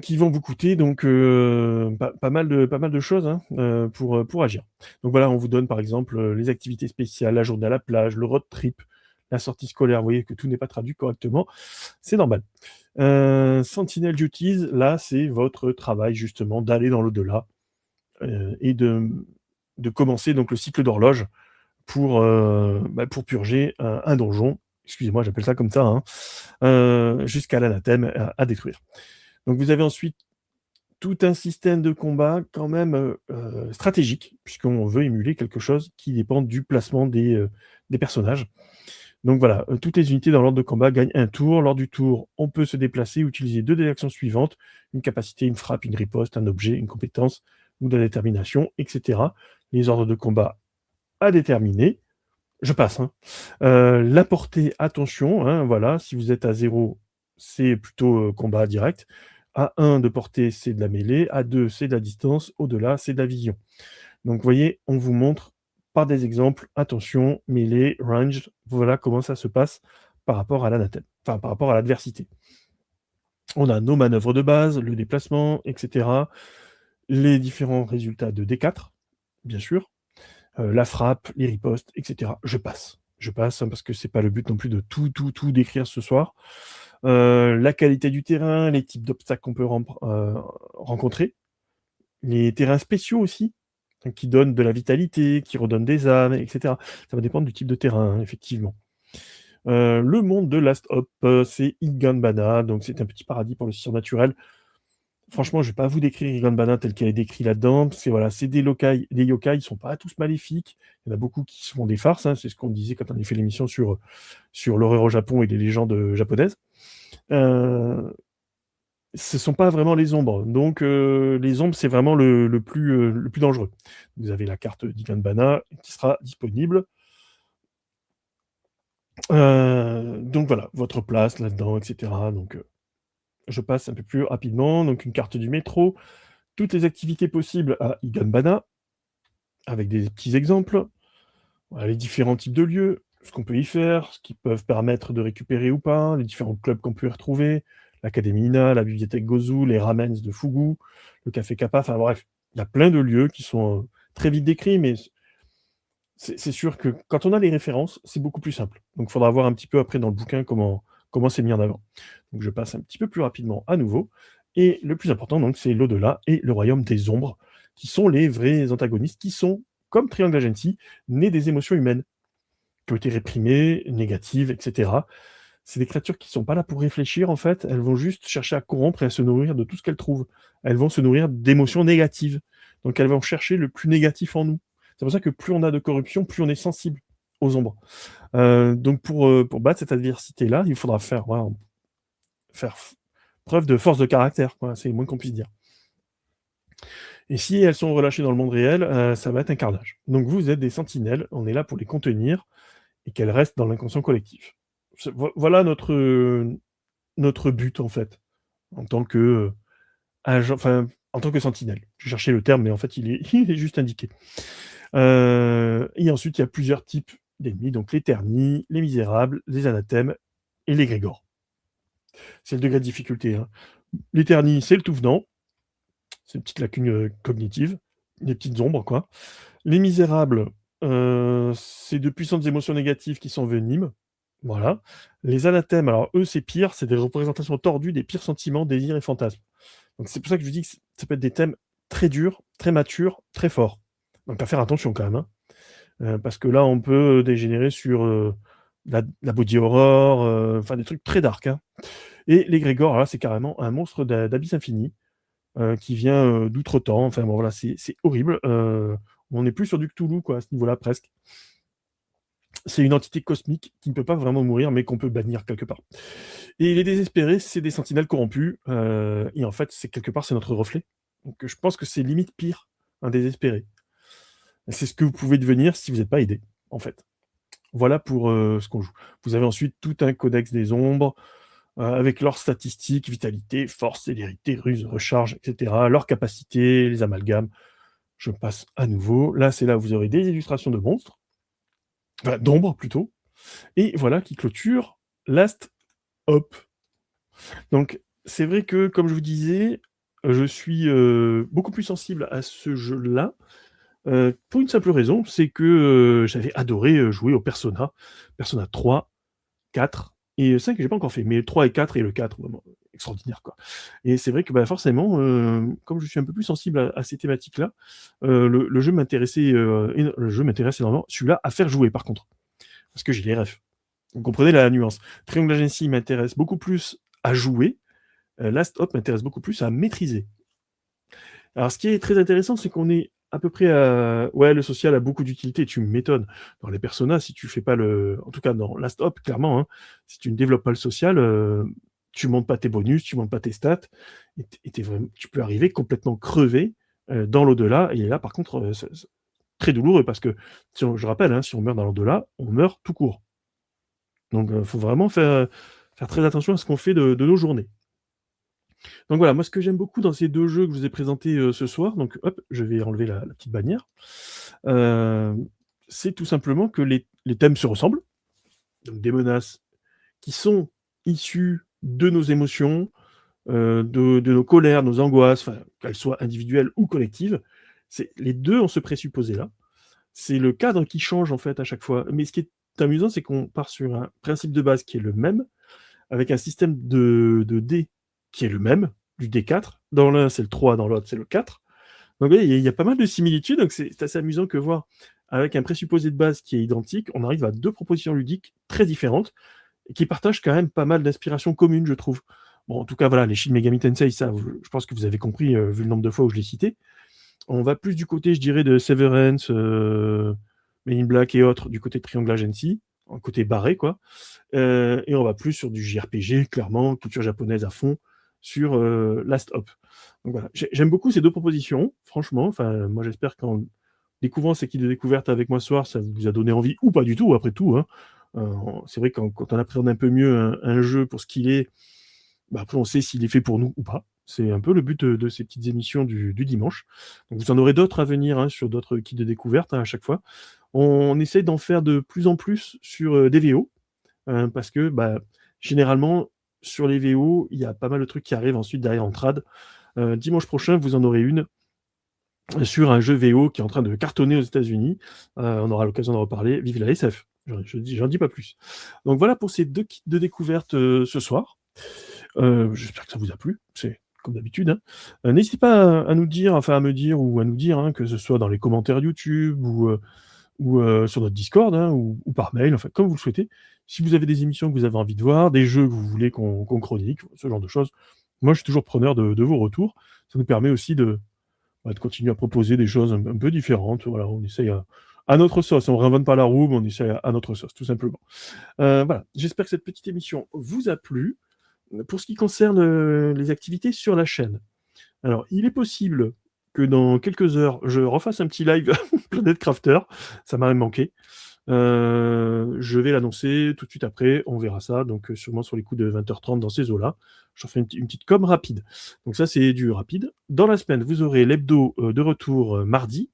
qui vont vous coûter donc pas mal de choses, hein, pour agir. Donc voilà, on vous donne par exemple les activités spéciales, la journée à la plage, le road trip, la sortie scolaire. Vous voyez que tout n'est pas traduit correctement, c'est normal. Sentinel Duties, là, c'est votre travail justement d'aller dans l'au-delà et de commencer donc le cycle d'horloge pour purger un donjon. Excusez-moi, j'appelle ça comme ça, hein, jusqu'à l'anathème à détruire. Donc vous avez ensuite tout un système de combat quand même stratégique, puisqu'on veut émuler quelque chose qui dépend du placement des personnages. Donc voilà, toutes les unités dans l'ordre de combat gagnent un tour. Lors du tour, on peut se déplacer, utiliser 2 des actions suivantes, une capacité, une frappe, une riposte, un objet, une compétence ou de la détermination, et cetera. Les ordres de combat à déterminer. Je passe, hein. La portée, attention, hein, voilà, si vous êtes à 0, c'est plutôt, combat direct. À 1 de portée, c'est de la mêlée. À 2, c'est de la distance. Au-delà, c'est de la vision. Donc vous voyez, on vous montre par des exemples, attention, mêlée, range, voilà comment ça se passe par rapport à l'anathème, enfin par rapport à l'adversité. On a nos manœuvres de base, le déplacement, et cetera. Les différents résultats de D4, bien sûr, la frappe, les ripostes, et cetera. Je passe, hein, parce que c'est pas le but non plus de tout décrire ce soir. La qualité du terrain, les types d'obstacles qu'on peut rencontrer, les terrains spéciaux aussi, hein, qui donnent de la vitalité, qui redonnent des âmes, et cetera. Ça va dépendre du type de terrain, hein, effectivement. Le monde de Last Hop, c'est Ilganbana, donc c'est un petit paradis pour le surnaturel. Franchement, je vais pas vous décrire Ilganbana tel qu'elle est décrite là-dedans. C'est voilà, c'est des yokai, ils sont pas tous maléfiques. Il y en a beaucoup qui se font des farces, hein, c'est ce qu'on disait quand on a fait l'émission sur l'horreur au Japon et les légendes japonaises. Ce sont pas vraiment les ombres, donc les ombres, c'est vraiment le plus dangereux. Vous avez la carte d'Ilganbana qui sera disponible. Donc voilà, votre place là-dedans, et cetera. Donc je passe un peu plus rapidement. Donc une carte du métro, toutes les activités possibles à Ilganbana, avec des petits exemples. Voilà, les différents types de lieux, ce qu'on peut y faire, ce qui peuvent permettre de récupérer ou pas, les différents clubs qu'on peut y retrouver, l'Académie Ina, la bibliothèque Gozu, les ramens de Fugu, le café Kappa, enfin bref, il y a plein de lieux qui sont très vite décrits, mais c'est sûr que quand on a les références, c'est beaucoup plus simple. Donc il faudra voir un petit peu après dans le bouquin comment c'est mis en avant. Donc je passe un petit peu plus rapidement à nouveau. Et le plus important, donc, c'est l'au-delà et le royaume des ombres, qui sont les vrais antagonistes, qui sont, comme Triangle Agency, nés des émotions humaines, qui ont été réprimées, négatives, etc. C'est des créatures qui ne sont pas là pour réfléchir, en fait. Elles vont juste chercher à corrompre et à se nourrir de tout ce qu'elles trouvent. Elles vont se nourrir d'émotions négatives. Donc elles vont chercher le plus négatif en nous. C'est pour ça que plus on a de corruption, plus on est sensible aux ombres. Donc pour battre cette adversité-là, il faudra faire preuve de force de caractère, quoi. C'est le moins qu'on puisse dire. Et si elles sont relâchées dans le monde réel, ça va être un carnage. Donc vous êtes des sentinelles, on est là pour les contenir et qu'elles restent dans l'inconscient collectif. Voilà notre but, en fait, en tant que agent, enfin, en tant que sentinelle. Je cherchais le terme, mais en fait, il est juste indiqué. Et ensuite, il y a plusieurs types d'ennemis, donc les ternis, les misérables, les anathèmes et les grégores. C'est le degré de difficulté, hein. Les ternis, c'est le tout venant, c'est une petite lacune cognitive, des petites ombres, quoi. Les misérables, c'est de puissantes émotions négatives qui s'enveniment. Voilà. Les anathèmes, alors eux, c'est pire, c'est des représentations tordues des pires sentiments, désirs et fantasmes. Donc c'est pour ça que je dis que ça peut être des thèmes très durs, très matures, très forts. Donc à faire attention quand même, hein. Parce que là, on peut dégénérer sur la body horror, enfin des trucs très dark, hein. Et les Grégor, là, c'est carrément un monstre d'abysse infini qui vient d'outre-temps. Enfin bon, voilà, c'est horrible. On n'est plus sur du Cthulhu, quoi, à ce niveau-là, presque. C'est une entité cosmique qui ne peut pas vraiment mourir, mais qu'on peut bannir quelque part. Et les désespérés, c'est des sentinelles corrompus, et en fait, c'est quelque part, c'est notre reflet. Donc je pense que c'est limite pire, un désespéré. C'est ce que vous pouvez devenir si vous n'êtes pas aidé, en fait. Voilà pour ce qu'on joue. Vous avez ensuite tout un codex des ombres, avec leurs statistiques, vitalité, force, célérité, ruse, recharge, et cetera, leurs capacités, les amalgames. Je passe à nouveau. Là, c'est là où vous aurez des illustrations de monstres, enfin d'ombres plutôt, et voilà qui clôture Last Hop. Donc c'est vrai que, comme je vous disais, je suis, beaucoup plus sensible à ce jeu-là, pour une simple raison, c'est que, j'avais adoré, jouer au Persona. Persona 3, 4 et 5 que j'ai pas encore fait, mais 3 et 4 et le 4 vraiment extraordinaire, quoi. Et c'est vrai que, bah, forcément, comme je suis un peu plus sensible à ces thématiques-là, le jeu m'intéressait, le jeu m'intéresse énormément. Celui-là, à faire jouer par contre, parce que j'ai les refs. Vous comprenez la nuance. Triangle Agency m'intéresse beaucoup plus à jouer, Last Hop m'intéresse beaucoup plus à maîtriser. Alors ce qui est très intéressant, c'est qu'on est à peu près à ouais, le social a beaucoup d'utilité, tu m'étonnes. Dans les personas, si tu fais pas en tout cas dans Last Hop, clairement, hein, si tu ne développes pas le social, tu montes pas tes bonus, tu montes pas tes stats et tu peux arriver complètement crevé, dans l'au-delà et là par contre, très douloureux parce que je rappelle, hein, si on meurt dans l'au-delà, on meurt tout court. Donc faut vraiment faire très attention à ce qu'on fait de nos journées. Donc voilà, moi ce que j'aime beaucoup dans ces 2 jeux que je vous ai présentés, ce soir, donc hop, je vais enlever la petite bannière, hem, c'est tout simplement que les thèmes se ressemblent, donc des menaces qui sont issues de nos émotions, de nos colères, nos angoisses, enfin, qu'elles soient individuelles ou collectives. C'est les 2 ont ce présupposé-là. C'est le cadre qui change en fait à chaque fois. Mais ce qui est amusant, c'est qu'on part sur un principe de base qui est le même, avec un système de dés qui est le même, du D4. Dans l'un, c'est le 3, dans l'autre, c'est le 4. Donc vous voyez, il y a pas mal de similitudes, donc c'est assez amusant que voir, avec un présupposé de base qui est identique, on arrive à 2 propositions ludiques très différentes et qui partagent quand même pas mal d'inspirations communes, je trouve. Bon, en tout cas, voilà, les Shin Megami Tensei, ça, je pense que vous avez compris, vu le nombre de fois où je l'ai cité. On va plus du côté, je dirais, de Severance, Men in Black et autres, du côté de Triangle Agency, en côté barré, quoi. Et on va plus sur du JRPG, clairement, culture japonaise à fond, sur Last Hop. Donc voilà, j'aime beaucoup ces 2 propositions, franchement. Enfin, moi, j'espère qu'en découvrant ces kits de découverte avec moi ce soir, ça vous a donné envie, ou pas du tout, après tout, hein. C'est vrai que quand on appréhende un peu mieux un jeu pour ce qu'il est, bah, après on sait s'il est fait pour nous ou pas. C'est un peu le but, de ces petites émissions du dimanche. Donc vous en aurez d'autres à venir, hein, sur d'autres kits de découverte, hein, à chaque fois. On essaie d'en faire de plus en plus sur, des VO, parce que, bah, généralement, sur les VO, il y a pas mal de trucs qui arrivent ensuite derrière en trad. Dimanche prochain, vous en aurez une sur un jeu VO qui est en train de cartonner aux États-Unis. On aura l'occasion d'en reparler. Vive la SF! J'en dis pas plus. Donc voilà pour ces 2 kits de découverte, ce soir. J'espère que ça vous a plu, c'est comme d'habitude, hein. N'hésitez pas à nous dire, enfin à me dire ou à nous dire, hein, que ce soit dans les commentaires YouTube ou sur notre Discord, hein, ou par mail, enfin comme vous le souhaitez. Si vous avez des émissions que vous avez envie de voir, des jeux que vous voulez qu'on chronique, ce genre de choses. Moi, je suis toujours preneur de vos retours. Ça nous permet aussi de continuer à proposer des choses un peu différentes. Voilà, on essaye à notre sauce. On réinvente pas la roue, mais on essaye à notre sauce, tout simplement. Voilà, j'espère que cette petite émission vous a plu. Pour ce qui concerne, les activités sur la chaîne, alors il est possible que dans quelques heures, je refasse un petit live Planet Crafter, ça m'a manqué. Je vais l'annoncer tout de suite après, on verra ça, donc sûrement sur les coups de 20h30 dans ces eaux-là. J'en fais une petite com rapide. Donc ça, c'est du rapide. Dans la semaine, vous aurez l'hebdo, de retour, mardi.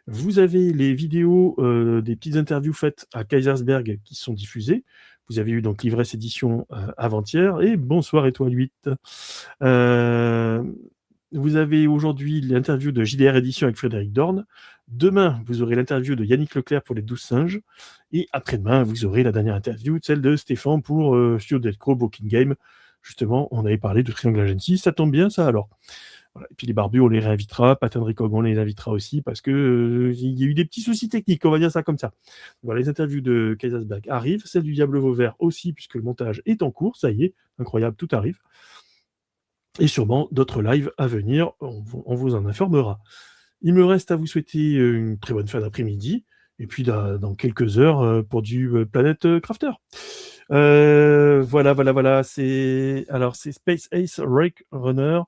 Vous avez les vidéos, des petites interviews faites à Kaisersberg qui sont diffusées. Vous avez eu donc l'ivresse édition, avant-hier, et bonsoir étoile 8. Vous avez aujourd'hui l'interview de JDR édition avec Frédéric Dorn. Demain, vous aurez l'interview de Yannick Leclerc pour les 12 singes. Et après-demain, vous aurez la dernière interview, celle de Stéphane pour Studio Delco, Booking Game. Justement, on avait parlé de Triangle Agency. Ça tombe bien, ça, alors. Voilà. Et puis les barbus, on les réinvitera. Patin de Ricog, on les invitera aussi parce que il y a eu des petits soucis techniques, on va dire ça comme ça. Voilà, les interviews de Kaisersberg arrivent. Celle du Diable Vauvert aussi, puisque le montage est en cours. Ça y est, incroyable, tout arrive. Et sûrement d'autres lives à venir, on vous en informera. Il me reste à vous souhaiter une très bonne fin d'après-midi, et puis dans quelques heures pour du Planet Crafter. Voilà, c'est Space Ace Rake Runner.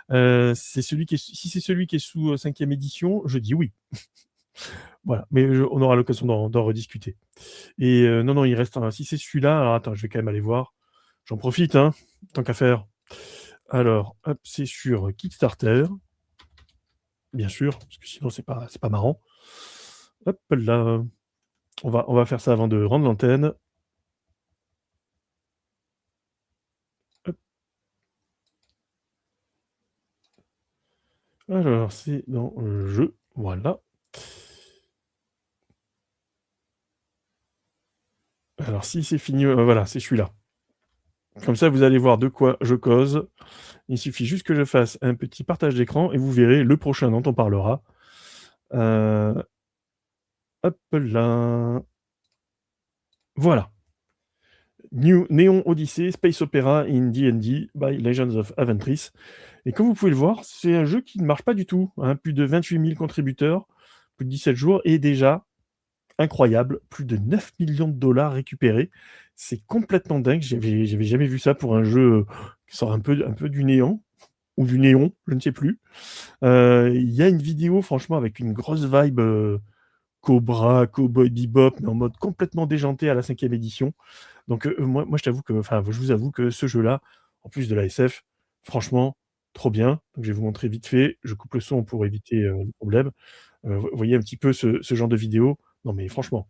Si c'est celui qui est sous 5e édition, je dis oui. Voilà, mais on aura l'occasion d'en rediscuter. Et non, il reste si c'est celui-là, alors attends, je vais quand même aller voir. J'en profite, hein, tant qu'à faire. Alors, hop, c'est sur Kickstarter. Bien sûr, parce que sinon c'est pas marrant. Hop là. On va faire ça avant de rendre l'antenne. Hop. Alors, c'est dans le jeu. Voilà. Alors, si c'est fini, voilà, c'est celui-là. Comme ça, vous allez voir de quoi je cause. Il suffit juste que je fasse un petit partage d'écran et vous verrez le prochain dont on parlera. Hop là. Voilà. New Neon Odyssey Space Opera in D&D by Legends of Aventris. Et comme vous pouvez le voir, c'est un jeu qui ne marche pas du tout, hein. Plus de 28 000 contributeurs, plus de 17 jours, et déjà, incroyable, plus de 9 millions de dollars récupérés. C'est complètement dingue, j'avais jamais vu ça pour un jeu qui sort un peu du néant, ou du néon, je ne sais plus. Il y a une vidéo, franchement, avec une grosse vibe Cobra, Cowboy Bebop, mais en mode complètement déjanté à la 5e édition. Donc, moi je t'avoue que enfin, je vous avoue que ce jeu-là, en plus de la SF, franchement, trop bien. Donc je vais vous montrer vite fait. Je coupe le son pour éviter, le problème. Vous voyez un petit peu ce genre de vidéo? Non mais franchement,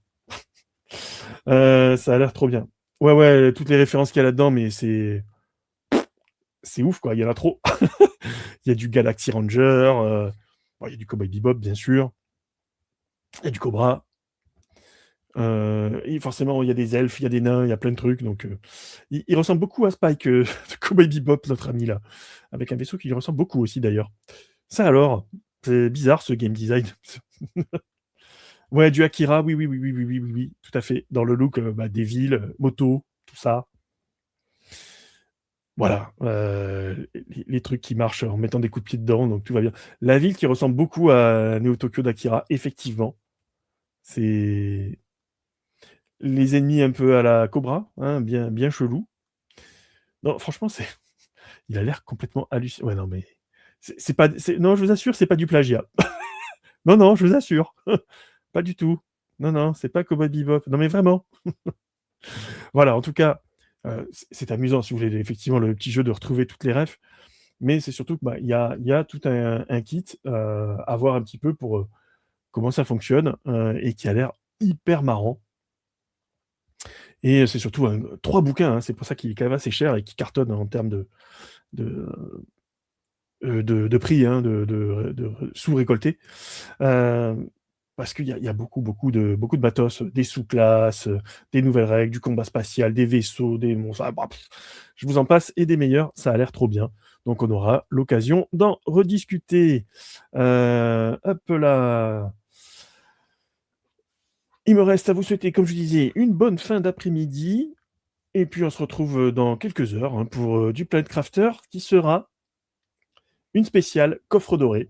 ça a l'air trop bien. Ouais, ouais, toutes les références qu'il y a là-dedans, mais c'est ouf quoi, il y en a trop. Il y a du Galaxy Ranger, bon, il y a du Cowboy Bebop bien sûr, il y a du Cobra, et forcément il y a des elfes, il y a des nains, il y a plein de trucs donc il ressemble beaucoup à Spike, de Cowboy Bebop, notre ami là, avec un vaisseau qui lui ressemble beaucoup aussi d'ailleurs. Ça alors, c'est bizarre ce game design. Ouais, du Akira, oui, oui, oui, oui, oui, oui, oui, oui, tout à fait. Dans le look, bah, des villes, motos, tout ça. Voilà, les trucs qui marchent en mettant des coups de pied dedans, donc tout va bien. La ville qui ressemble beaucoup à Neo Tokyo d'Akira, effectivement. C'est les ennemis un peu à la Cobra, hein, bien bien chelou. Non, franchement, c'est il a l'air complètement hallucinant. Ouais, non, mais c'est pas non, je vous assure, c'est pas du plagiat. Non, non, je vous assure. Pas du tout. Non, non, c'est pas Cowboy Bebop. Non, mais vraiment. Voilà, en tout cas, c'est amusant si vous voulez effectivement le petit jeu de retrouver toutes les refs, mais c'est surtout que, bah, il y a tout un kit, à voir un petit peu pour, comment ça fonctionne, et qui a l'air hyper marrant et c'est surtout 3 bouquins, hein, c'est pour ça qu'il est quand même assez cher et qu'il cartonne en termes de, de prix, hein, de sous récoltés. Parce qu'il y a beaucoup de matos, des sous-classes, des nouvelles règles, du combat spatial, des vaisseaux, des monstres, ah bah, je vous en passe et des meilleurs, ça a l'air trop bien. Donc on aura l'occasion d'en rediscuter. Hop là. Il me reste à vous souhaiter, comme je disais, une bonne fin d'après-midi et puis on se retrouve, dans quelques heures, hein, pour, du Planet Crafter qui sera une spéciale coffre doré.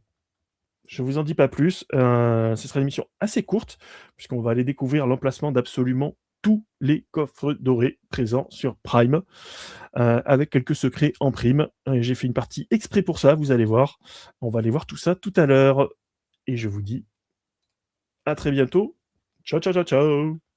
Je vous en dis pas plus, ce sera une émission assez courte, puisqu'on va aller découvrir l'emplacement d'absolument tous les coffres dorés présents sur Prime, avec quelques secrets en prime. J'ai fait une partie exprès pour ça, vous allez voir. On va aller voir tout ça tout à l'heure et je vous dis à très bientôt. Ciao, ciao, ciao, ciao.